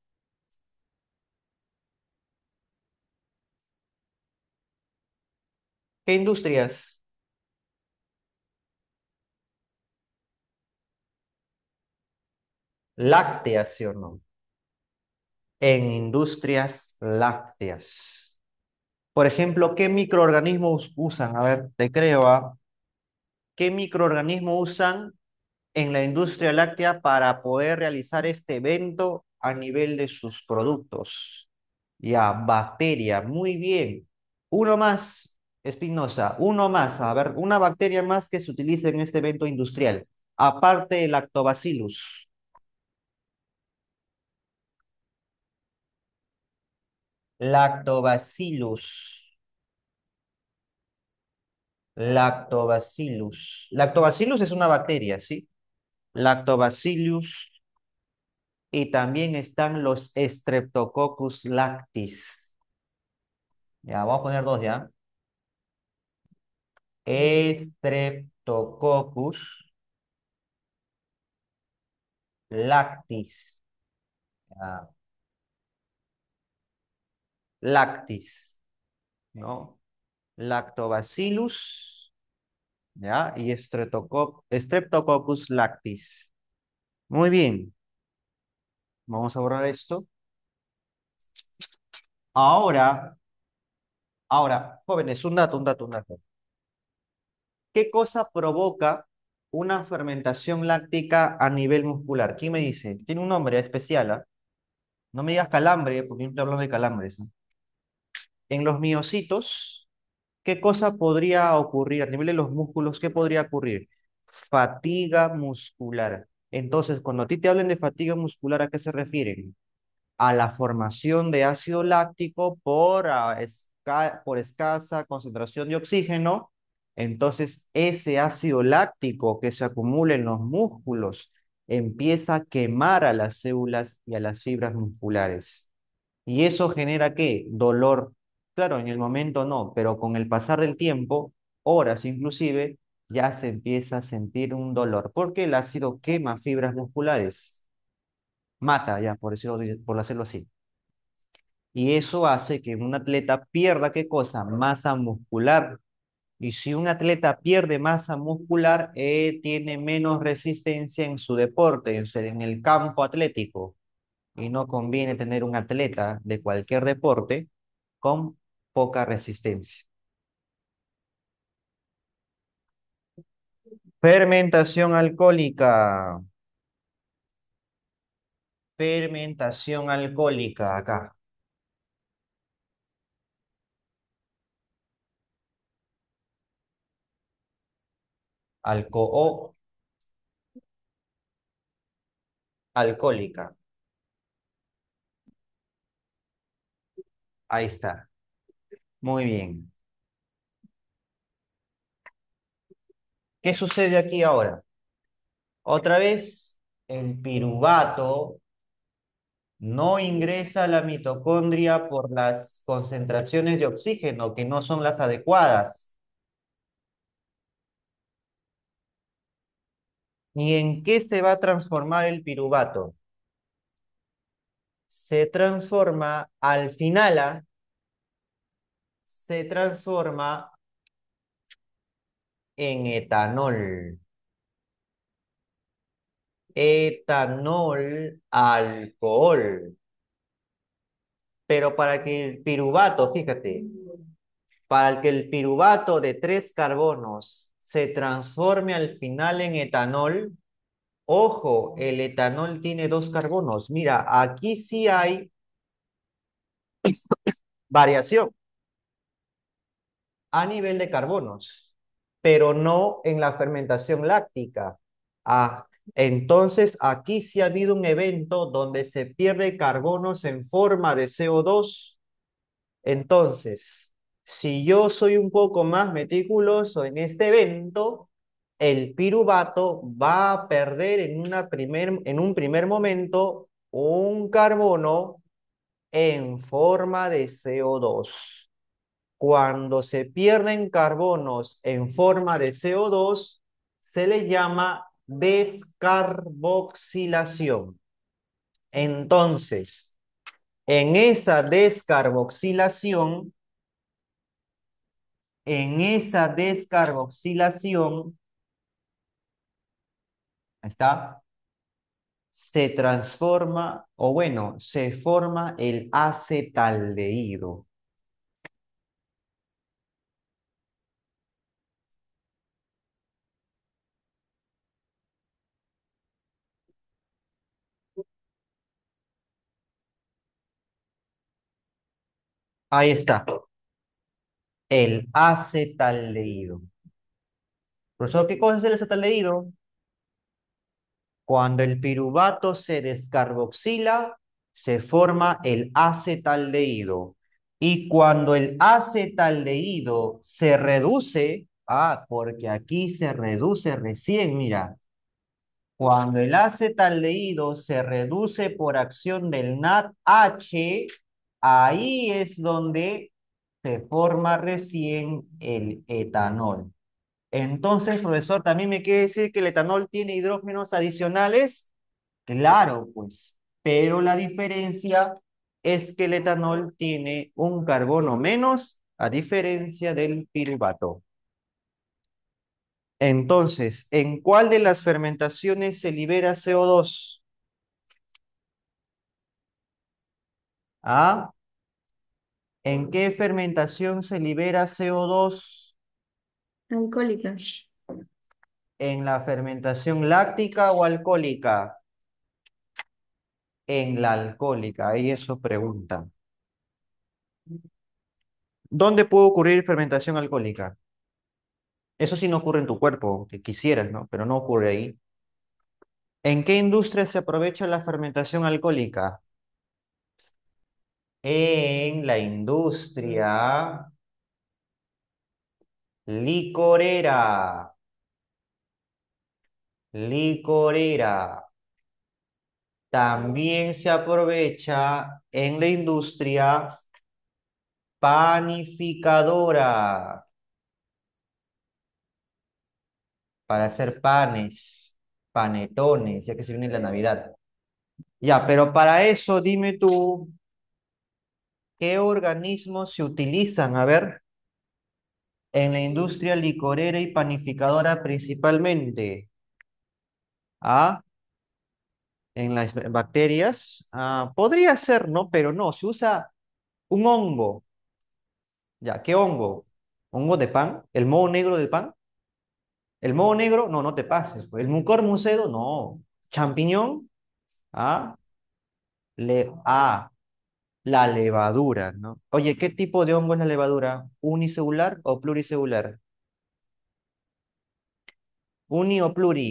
¿Qué industrias? Lácteas, ¿sí o no? En industrias lácteas. Por ejemplo, ¿qué microorganismos usan? A ver, te creo, ¿ah? ¿Qué microorganismos usan en la industria láctea para poder realizar este evento a nivel de sus productos? Ya, bacteria, muy bien. Uno más, Espinosa, uno más. A ver, una bacteria más que se utilice en este evento industrial, aparte del lactobacillus. Lactobacillus. Lactobacillus. Lactobacillus es una bacteria, ¿sí? Lactobacillus y también están los Streptococcus lactis. Ya, vamos a poner dos ya. Streptococcus lactis. Ya, lactis, ¿no? Lactobacillus, ¿ya? Y Streptococcus lactis. Muy bien, vamos a borrar esto. Ahora, jóvenes, un dato. ¿Qué cosa provoca una fermentación láctica a nivel muscular? ¿Quién me dice? Tiene un nombre especial, ¿ah? No me digas calambre, porque yo no estoy hablando de calambres, ¿no? En los miocitos, ¿qué cosa podría ocurrir a nivel de los músculos? ¿Qué podría ocurrir? Fatiga muscular. Entonces, cuando a ti te hablen de fatiga muscular, ¿a qué se refieren? A la formación de ácido láctico por escasa concentración de oxígeno. Entonces, ese ácido láctico que se acumula en los músculos empieza a quemar a las células y a las fibras musculares. ¿Y eso genera qué? Dolor. Claro, en el momento no, pero con el pasar del tiempo, horas inclusive, ya se empieza a sentir un dolor, porque el ácido quema fibras musculares, mata ya, por hacerlo así. Y eso hace que un atleta pierda ¿qué cosa? Masa muscular. Y si un atleta pierde masa muscular, tiene menos resistencia en su deporte, o sea, en el campo atlético. Y no conviene tener un atleta de cualquier deporte con poca resistencia. Fermentación alcohólica. Fermentación alcohólica acá. Alcohol alcohólica. Ahí está. Muy bien. ¿Qué sucede aquí ahora? Otra vez, el piruvato no ingresa a la mitocondria por las concentraciones de oxígeno que no son las adecuadas. ¿Y en qué se va a transformar el piruvato? Se transforma al final, se transforma en etanol. Etanol, alcohol. Pero para que el piruvato, fíjate, para que el piruvato de tres carbonos se transforme al final en etanol, ojo, el etanol tiene dos carbonos. Mira, aquí sí hay variación a nivel de carbonos, pero no en la fermentación láctica. Ah, entonces aquí sí ha habido un evento donde se pierde carbonos en forma de CO2. Entonces, si yo soy un poco más meticuloso en este evento, el piruvato va a perder en un primer momento un carbono en forma de CO2. Cuando se pierden carbonos en forma de CO2, se le llama descarboxilación. Entonces, en esa descarboxilación, ahí está, se transforma, o bueno, se forma el acetaldehído. Ahí está, el acetaldehído. Profesor, ¿qué cosa es el acetaldehído? Cuando el piruvato se descarboxila, se forma el acetaldehído. Y cuando el acetaldehído se reduce, porque aquí se reduce recién, mira, cuando el acetaldehído se reduce por acción del NADH, ahí es donde se forma recién el etanol. Entonces, profesor, ¿también me quiere decir que el etanol tiene hidrógenos adicionales? Claro, pues, pero la diferencia es que el etanol tiene un carbono menos a diferencia del piruvato. Entonces, ¿en cuál de las fermentaciones se libera CO2? ¿Ah? ¿En qué fermentación se libera CO2? Alcohólicas. ¿En la fermentación láctica o alcohólica? En la alcohólica, ahí eso preguntan. ¿Dónde puede ocurrir fermentación alcohólica? Eso sí no ocurre en tu cuerpo, que quisieras, ¿no? Pero no ocurre ahí. ¿En qué industria se aprovecha la fermentación alcohólica? En la industria licorera. Licorera. También se aprovecha en la industria panificadora para hacer panes, panetones, ya que se viene la Navidad. Ya, pero para eso dime tú, ¿qué organismos se utilizan? A ver, en la industria licorera y panificadora principalmente. ¿Ah? En las bacterias. Podría ser, ¿no? Pero no, se usa un hongo. Ya, ¿qué hongo? ¿Hongo de pan? ¿El moho negro del pan? ¿El moho negro? No, no te pases, pues. ¿El mucor mucedo? No. ¿Champiñón? ¿Ah? Ah, la levadura, ¿no? Oye, ¿qué tipo de hongo es la levadura? ¿Unicelular o pluricelular? Uni o pluri.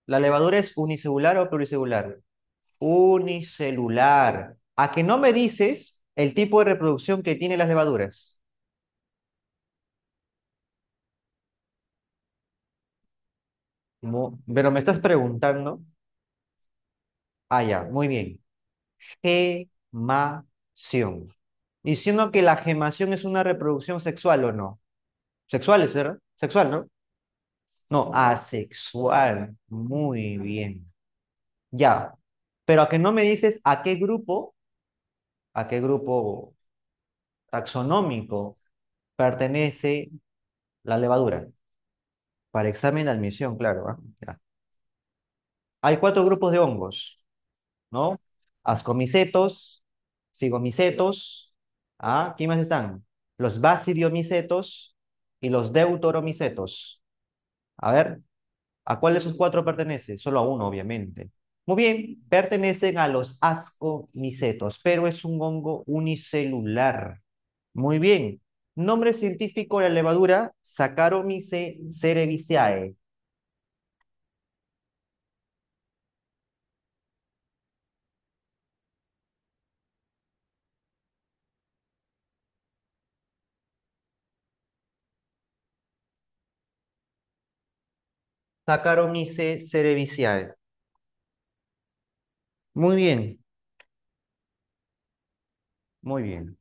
¿La levadura es unicelular o pluricelular? Unicelular. ¿A que no me dices el tipo de reproducción que tienen las levaduras? Pero me estás preguntando. Ya, muy bien. Gemación. Diciendo que la gemación es una reproducción sexual o no. Sexual es, ¿verdad? Sexual, ¿no? No, asexual. Muy bien. Ya. Pero a que no me dices a qué grupo taxonómico pertenece la levadura. Para examen de admisión, claro. Ya. Hay cuatro grupos de hongos, ¿no? Ascomicetos, figomicetos, ¿quién más están? Los basidiomicetos y los deuteromicetos. A ver, ¿a cuál de esos cuatro pertenece? Solo a uno, obviamente. Muy bien, pertenecen a los ascomicetos, pero es un hongo unicelular. Muy bien. Nombre científico de la levadura, Saccharomyces cerevisiae. Saccharomyces cerevisiae. Muy bien, muy bien.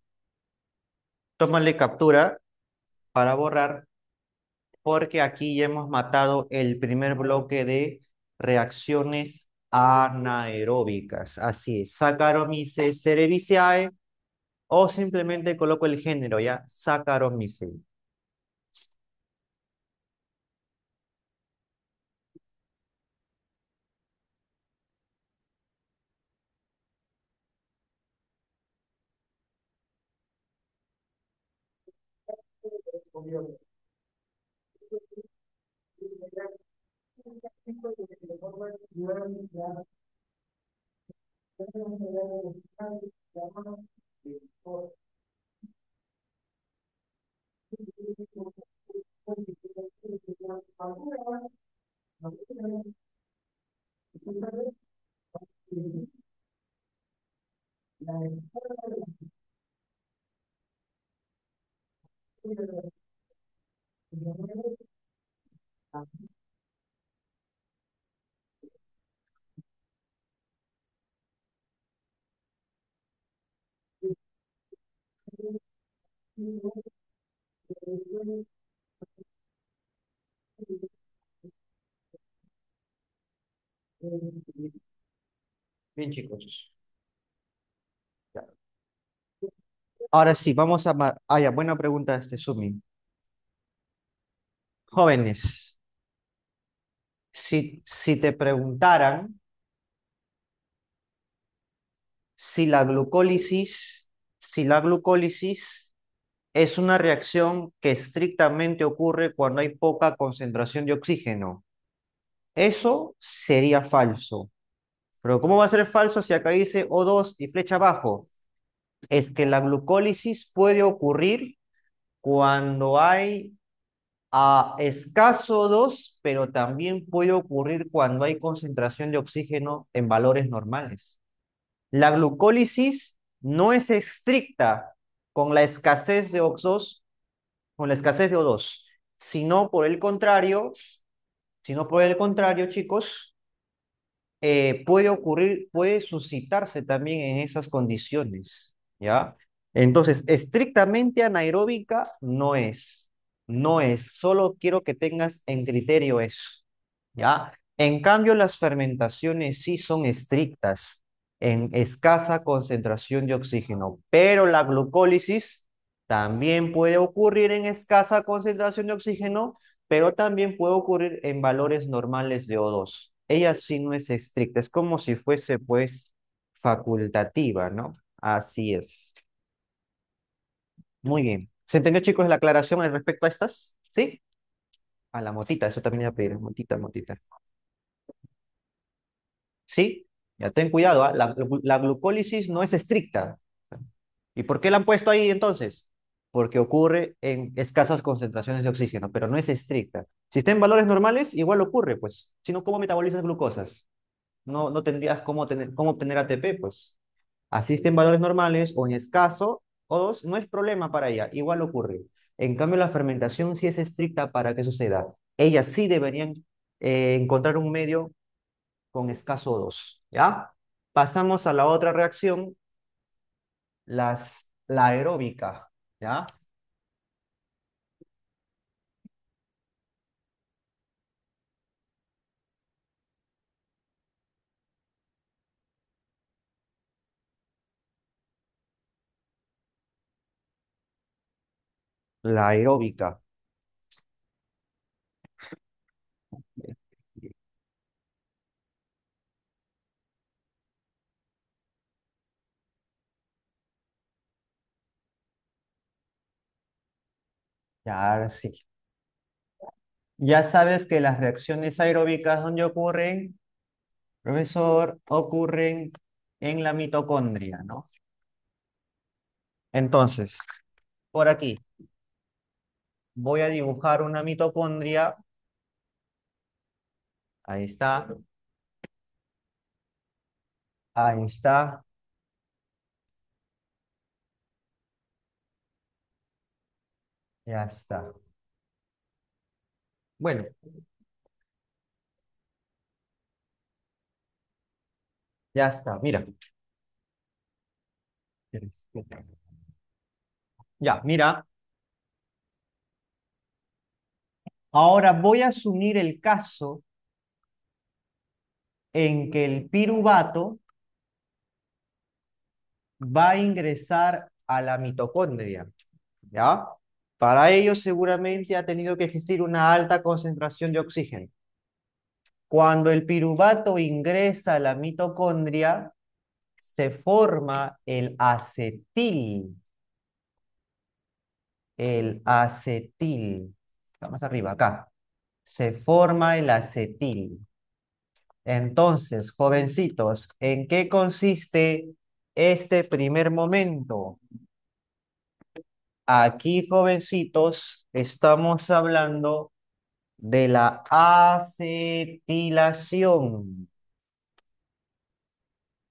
Tómale captura para borrar, porque aquí ya hemos matado el primer bloque de reacciones anaeróbicas. Así es, Saccharomyces cerevisiae, o simplemente coloco el género ya, Saccharomyces. Bien, chicos. Ya. Ahora sí, vamos a... ya, buena pregunta este, Sumi. Jóvenes, si te preguntaran si la glucólisis, si la glucólisis es una reacción que estrictamente ocurre cuando hay poca concentración de oxígeno, eso sería falso. Pero ¿cómo va a ser falso si acá dice O2 y flecha abajo? Es que la glucólisis puede ocurrir cuando hay escaso O2, pero también puede ocurrir cuando hay concentración de oxígeno en valores normales. La glucólisis no es estricta con la escasez de O2, con la escasez de O2, sino por el contrario, sino por el contrario, chicos, puede ocurrir, puede suscitarse también en esas condiciones, ¿ya? Entonces, estrictamente anaeróbica no es, solo quiero que tengas en criterio eso, ¿ya? En cambio, las fermentaciones sí son estrictas en escasa concentración de oxígeno, pero la glucólisis también puede ocurrir en escasa concentración de oxígeno, pero también puede ocurrir en valores normales de O2. Ella sí no es estricta, es como si fuese pues facultativa, ¿no? Así es. Muy bien. ¿Se entendió, chicos, la aclaración al respecto a estas? ¿Sí? A la motita, eso también iba a pedir, motita, motita. ¿Sí? Ya ten cuidado, ¿ah? La glucólisis no es estricta. ¿Y por qué la han puesto ahí entonces? Porque ocurre en escasas concentraciones de oxígeno, pero no es estricta. Si está en valores normales, igual ocurre, pues. Si no, ¿cómo metabolizas glucosas? No tendrías cómo obtener ATP, pues. Así esté en valores normales o en escaso, O2, no es problema para ella, igual ocurre. En cambio, la fermentación sí es estricta para que suceda. Ellas sí deberían encontrar un medio con escaso O2, ¿ya? Pasamos a la otra reacción, la aeróbica, ¿ya? La aeróbica. Ya, ahora sí. Ya sabes que las reacciones aeróbicas, ¿dónde ocurren? Profesor, ocurren en la mitocondria, ¿no? Entonces, por aquí voy a dibujar una mitocondria. Ahí está, ahí está, ya está. Bueno, Ya está, mira. Ya, mira. Ahora voy a asumir el caso en que el piruvato va a ingresar a la mitocondria, ¿ya? Para ello seguramente ha tenido que existir una alta concentración de oxígeno. Cuando el piruvato ingresa a la mitocondria, se forma el acetil, vamos arriba, acá, se forma el acetil. Entonces, jovencitos, ¿en qué consiste este primer momento? Aquí, jovencitos, estamos hablando de la acetilación.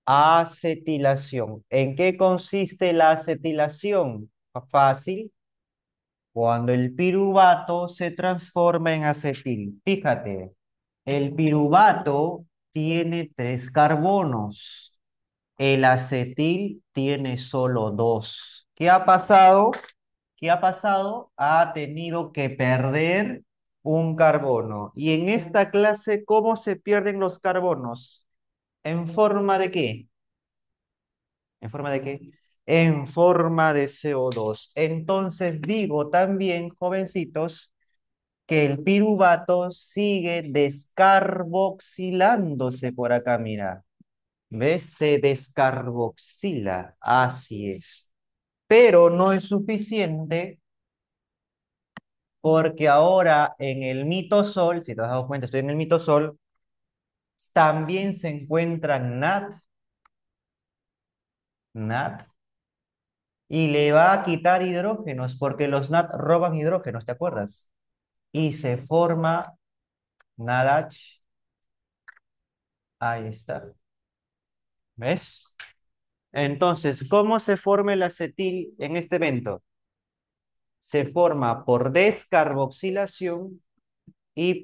Acetilación. ¿En qué consiste la acetilación? Fácil. Cuando el piruvato se transforma en acetil. Fíjate, el piruvato tiene 3 carbonos. El acetil tiene solo 2. ¿Qué ha pasado? ¿Qué ha pasado? Ha tenido que perder un carbono. Y en esta clase, ¿cómo se pierden los carbonos? ¿En forma de qué? ¿En forma de qué? En forma de CO2. Entonces digo también, jovencitos, que el piruvato sigue descarboxilándose por acá, mira. ¿Ves? Se descarboxila. Así es. Pero no es suficiente porque ahora en el mitosol, si te has dado cuenta, estoy en el mitosol, también se encuentran NAT, y le va a quitar hidrógenos porque los NAT roban hidrógenos, ¿te acuerdas? Y se forma NADH. Ahí está. ¿Ves? Entonces, ¿cómo se forma el acetil en este evento? Se forma por descarboxilación y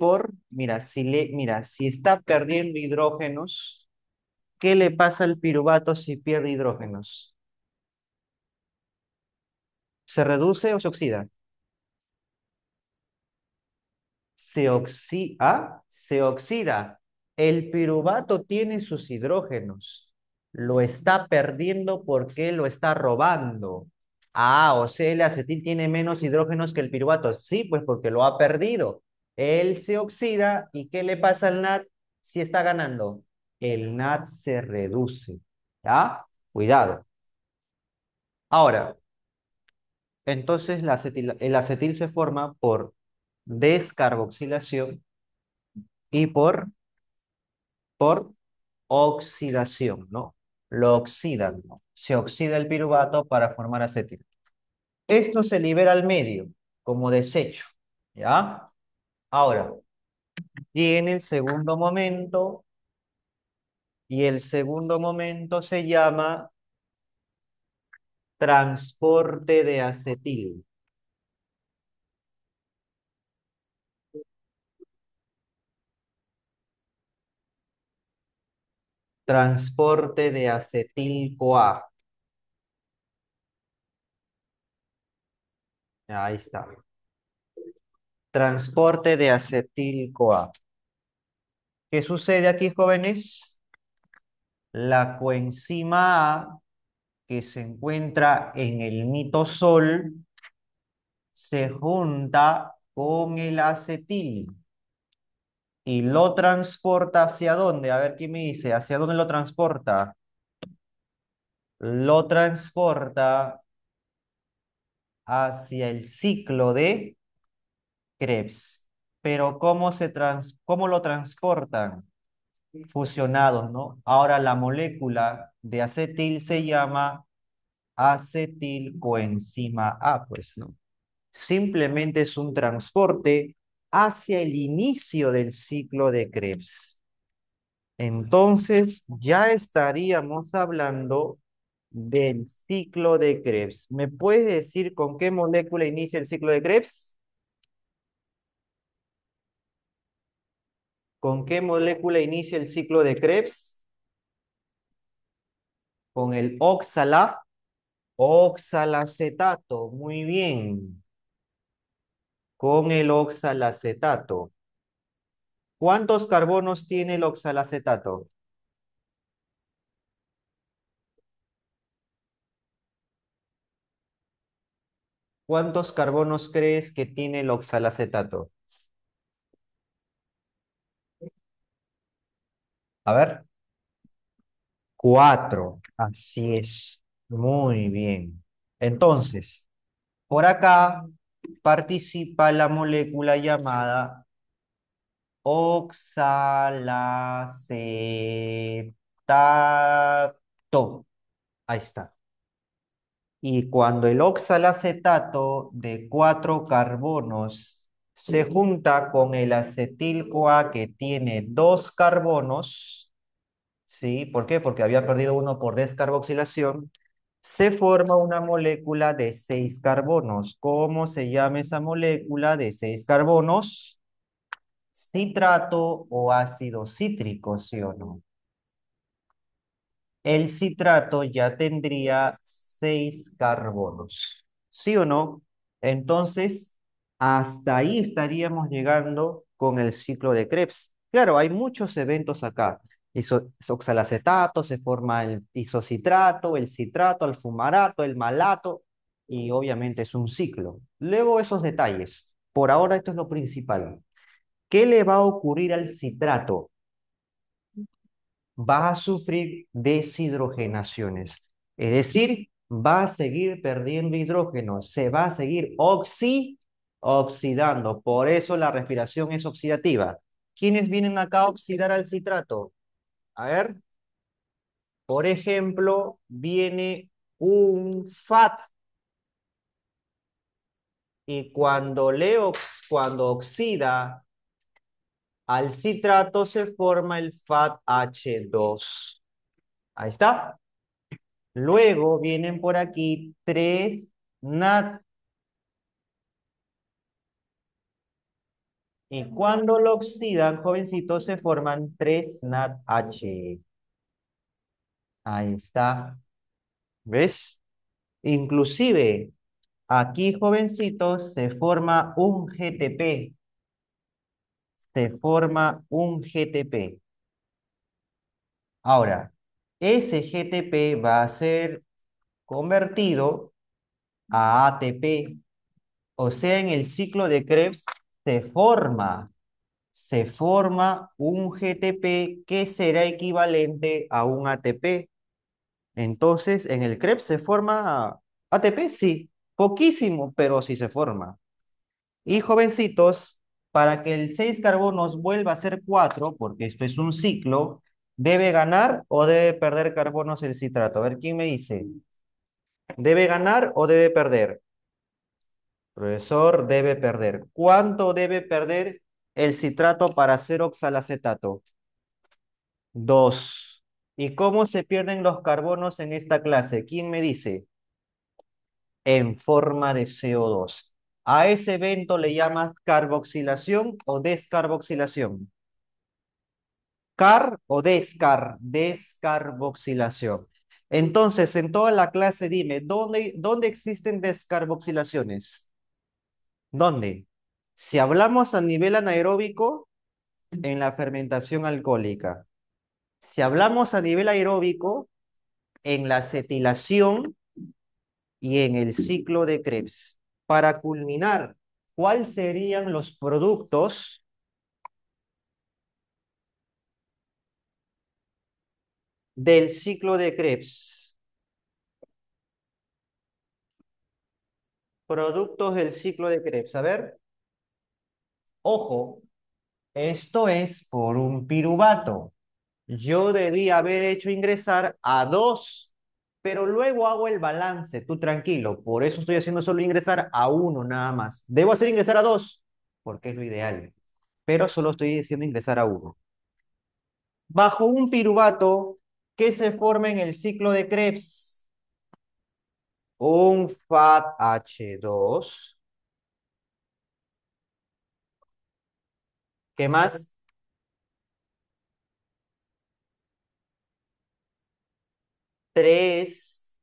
mira, si está perdiendo hidrógenos, ¿qué le pasa al piruvato si pierde hidrógenos? ¿Se reduce o se oxida? Se oxida. El piruvato tiene sus hidrógenos. Lo está perdiendo porque lo está robando. O sea, el acetil tiene menos hidrógenos que el piruvato. Sí, pues porque lo ha perdido. Él se oxida y ¿qué le pasa al NAT si está ganando? El NAT se reduce. ¿Ya? Cuidado. Ahora, entonces el acetil se forma por descarboxilación y por oxidación, ¿no? Lo oxidan, ¿no? Se oxida el piruvato para formar acetil. Esto se libera al medio como desecho, ¿ya? Ahora, viene el segundo momento y el segundo momento se llama transporte de acetil. Transporte de acetil-CoA. Ahí está. Transporte de acetil-CoA. ¿Qué sucede aquí, jóvenes? La coenzima A, que se encuentra en el mitosol, se junta con el acetil y lo transporta ¿hacia dónde? A ver quién me dice, ¿hacia dónde lo transporta? Lo transporta hacia el ciclo de Krebs. Pero ¿cómo lo transportan? Fusionados, ¿no? Ahora la molécula de acetil se llama acetilcoenzima A, pues, ¿no? Simplemente es un transporte hacia el inicio del ciclo de Krebs. Entonces, ya estaríamos hablando del ciclo de Krebs. ¿Me puedes decir con qué molécula inicia el ciclo de Krebs? ¿Con qué molécula inicia el ciclo de Krebs? con el oxalacetato. Muy bien. Con el oxalacetato. ¿Cuántos carbonos tiene el oxalacetato? ¿Cuántos carbonos crees que tiene el oxalacetato? A ver. Cuatro. Así es. Muy bien. Entonces, por acá participa la molécula llamada oxalacetato. Ahí está. Y cuando el oxalacetato de cuatro carbonos se junta con el acetil-CoA que tiene dos carbonos, ¿sí? ¿Por qué? Porque había perdido uno por descarboxilación. Se forma una molécula de seis carbonos. ¿Cómo se llama esa molécula de seis carbonos? Citrato o ácido cítrico, ¿sí o no? El citrato ya tendría seis carbonos, ¿sí o no? Entonces, hasta ahí estaríamos llegando con el ciclo de Krebs. Claro, hay muchos eventos acá. Oxalacetato, se forma el isocitrato, el citrato, el fumarato, el malato, y obviamente es un ciclo. Luego esos detalles. Por ahora esto es lo principal. ¿Qué le va a ocurrir al citrato? Va a sufrir deshidrogenaciones. Es decir, va a seguir perdiendo hidrógeno, se va a seguir oxidando. Por eso la respiración es oxidativa. ¿Quiénes vienen acá a oxidar al citrato? A ver, por ejemplo, viene un FAT y cuando oxida al citrato se forma el FAT H2. Ahí está. Luego vienen por aquí tres NAT. Y cuando lo oxidan, jovencitos, se forman tres NADH. Ahí está. ¿Ves? Inclusive, aquí, jovencitos, se forma un GTP. Se forma un GTP. Ahora, ese GTP va a ser convertido a ATP. O sea, en el ciclo de Krebs se forma se forma un GTP que será equivalente a un ATP. Entonces, en el Krebs se forma ATP, sí, poquísimo, pero sí se forma. Y jovencitos, para que el 6 carbonos vuelva a ser 4, porque esto es un ciclo, ¿debe ganar o debe perder carbonos el citrato? A ver, ¿quién me dice? ¿Debe ganar o debe perder? Profesor, debe perder. ¿Cuánto debe perder el citrato para ser oxalacetato? Dos. ¿Y cómo se pierden los carbonos en esta clase? ¿Quién me dice? En forma de CO2. ¿A ese evento le llamas carboxilación o descarboxilación? ¿Car o descarboxilación. Entonces, en toda la clase dime, ¿dónde existen descarboxilaciones? ¿Dónde? Si hablamos a nivel anaeróbico, en la fermentación alcohólica. Si hablamos a nivel aeróbico, en la acetilación y en el ciclo de Krebs. Para culminar, ¿cuáles serían los productos del ciclo de Krebs? Productos del ciclo de Krebs. A ver, ojo, esto es por un piruvato. Yo debía haber hecho ingresar a dos, pero luego hago el balance, tú tranquilo. Por eso estoy haciendo solo ingresar a uno nada más. Debo hacer ingresar a dos, porque es lo ideal, pero solo estoy haciendo ingresar a uno. Bajo un piruvato que se forma en el ciclo de Krebs, un FAT H2. ¿Qué más? 3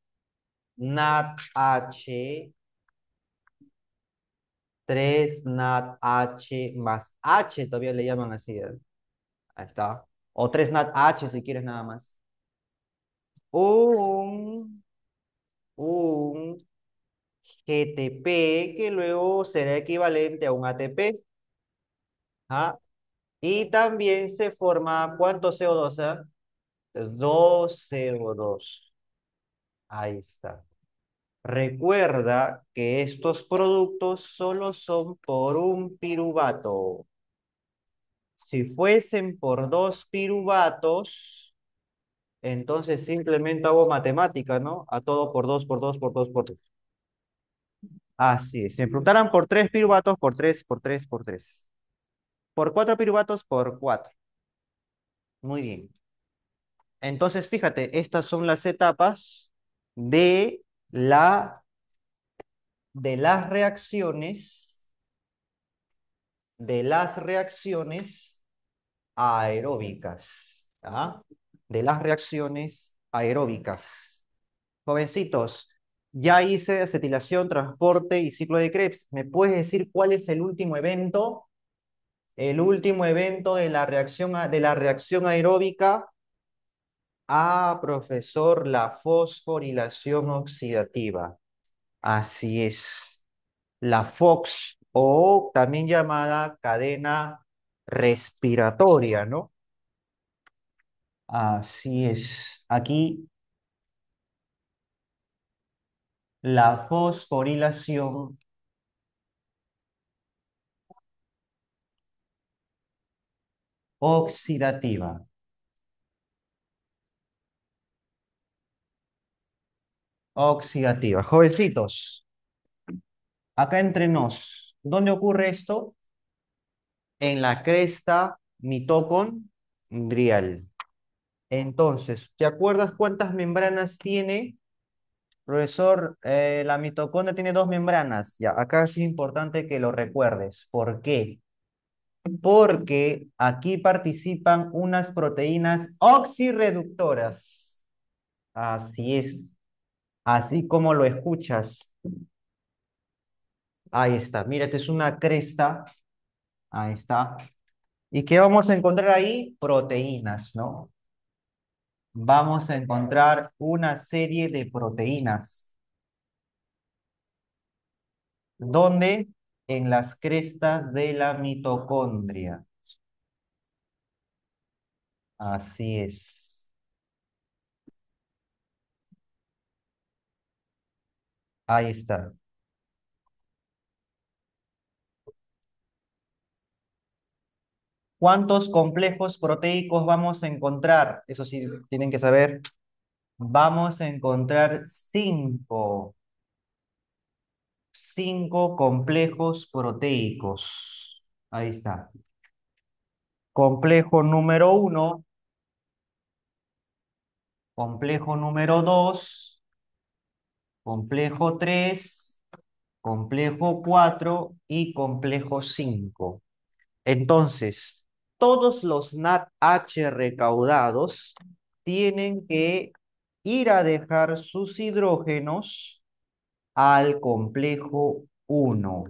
NADH, 3 NADH más H, todavía le llaman así. Ahí está. O 3 NADH si quieres nada más. Un, un GTP que luego será equivalente a un ATP. ¿Ah? Y también se forma, ¿cuánto CO2? 2 CO2. Ahí está. Recuerda que estos productos solo son por un piruvato. Si fuesen por dos piruvatos, entonces simplemente hago matemática, ¿no? A todo por dos, por dos, por dos, por dos. Así es. Si me preguntaran por tres piruvatos, por tres, por tres, por tres. Por cuatro piruvatos, por cuatro. Muy bien. Entonces, fíjate, estas son las etapas de la, de las reacciones, de las reacciones aeróbicas. ¿Ah? De las reacciones aeróbicas. Jovencitos, ya hice acetilación, transporte y ciclo de Krebs. ¿Me puedes decir cuál es el último evento? El último evento de la reacción aeróbica. Ah, profesor, la fosforilación oxidativa. Así es. La FOX, o también llamada cadena respiratoria, ¿no? Así es. Aquí la fosforilación oxidativa. Oxidativa. Jovencitos, acá entre nos, ¿dónde ocurre esto? En la cresta mitocondrial. Entonces, ¿te acuerdas cuántas membranas tiene? Profesor, la mitocondria tiene dos membranas. Ya, acá es importante que lo recuerdes. ¿Por qué? Porque aquí participan unas proteínas oxirreductoras. Así es, así como lo escuchas. Ahí está, mírate, es una cresta. Ahí está. ¿Y qué vamos a encontrar ahí? Proteínas, ¿no? Vamos a encontrar una serie de proteínas. ¿Dónde? En las crestas de la mitocondria. Así es. Ahí está. ¿Cuántos complejos proteicos vamos a encontrar? Eso sí, tienen que saber. Vamos a encontrar cinco. Cinco complejos proteicos. Ahí está. Complejo número uno, complejo número dos, complejo tres, complejo cuatro y complejo cinco. Entonces, todos los NADH recaudados tienen que ir a dejar sus hidrógenos al complejo uno.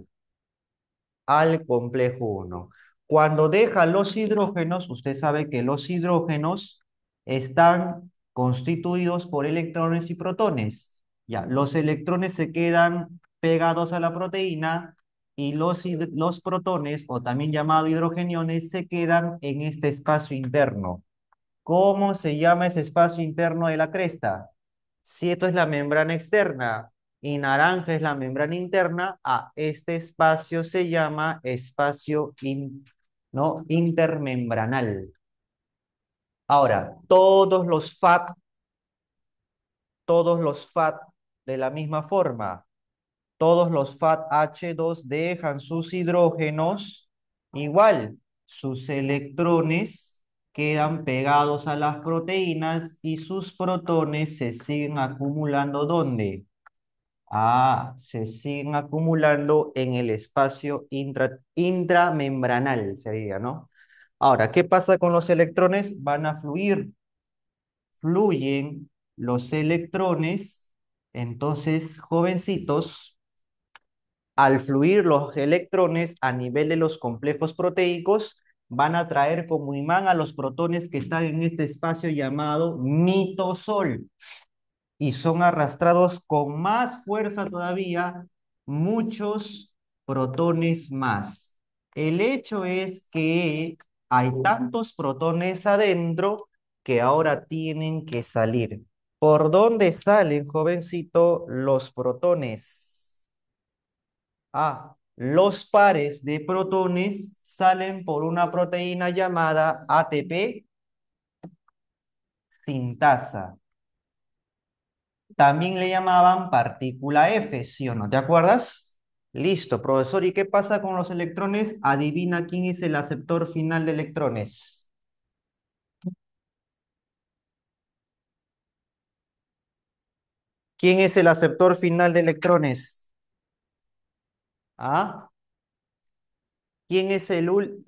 Al complejo uno. Cuando deja los hidrógenos, usted sabe que los hidrógenos están constituidos por electrones y protones. Ya, los electrones se quedan pegados a la proteína y los protones, o también llamados hidrogeniones, se quedan en este espacio interno. ¿Cómo se llama ese espacio interno de la cresta? Si esto es la membrana externa y naranja es la membrana interna, este espacio se llama espacio ¿no? intermembranal. Ahora, todos los FAT de la misma forma, todos los FAT H2 dejan sus hidrógenos igual, sus electrones quedan pegados a las proteínas y sus protones se siguen acumulando ¿dónde? Se siguen acumulando en el espacio intramembranal, sería, ¿no? Ahora, ¿qué pasa con los electrones? Van a fluir, fluyen los electrones, entonces, jovencitos, al fluir los electrones a nivel de los complejos proteicos, van a atraer como imán a los protones que están en este espacio llamado mitosol y son arrastrados con más fuerza todavía muchos protones más. El hecho es que hay tantos protones adentro que ahora tienen que salir. ¿Por dónde salen, jovencito, los protones? Ah, los pares de protones salen por una proteína llamada ATP sintasa. También le llamaban partícula F, ¿sí o no? ¿Te acuerdas? Listo, profesor. ¿Y qué pasa con los electrones? Adivina quién es el aceptor final de electrones. ¿Quién es el aceptor final de electrones? ¿Ah? ¿Quién es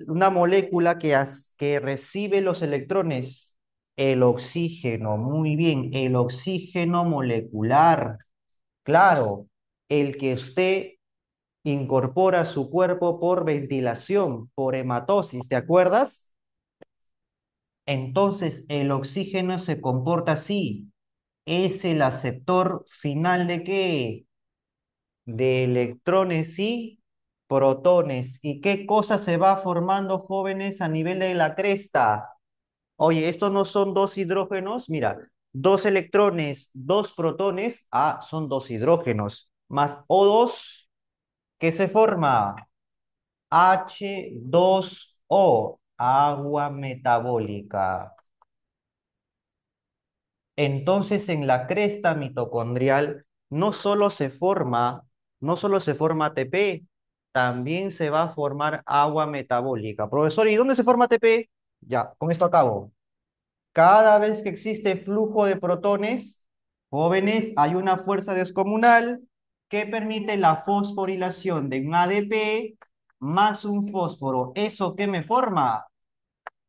una molécula que recibe los electrones? El oxígeno, muy bien, el oxígeno molecular. Claro, el que usted incorpora a su cuerpo por ventilación, por hematosis, ¿te acuerdas? Entonces el oxígeno se comporta así. Es el aceptor final ¿de qué? De electrones y protones. ¿Y qué cosa se va formando, jóvenes, a nivel de la cresta? Oye, estos no son dos hidrógenos, mira, dos electrones, dos protones, son dos hidrógenos, más O2, ¿qué se forma? H2O, agua metabólica. Entonces, en la cresta mitocondrial no solo se forma, no solo se forma ATP, también se va a formar agua metabólica. Profesor, ¿y dónde se forma ATP? Ya, con esto acabo. Cada vez que existe flujo de protones, jóvenes, hay una fuerza descomunal que permite la fosforilación de un ADP más un fósforo. ¿Eso qué me forma?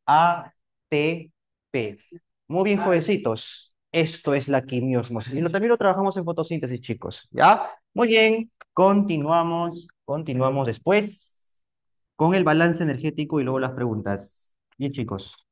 ATP. Muy bien, jovencitos. Esto es la quimiosmosis. Y también lo trabajamos en fotosíntesis, chicos. ¿Ya? Muy bien. Continuamos después con el balance energético y luego las preguntas. Bien, chicos.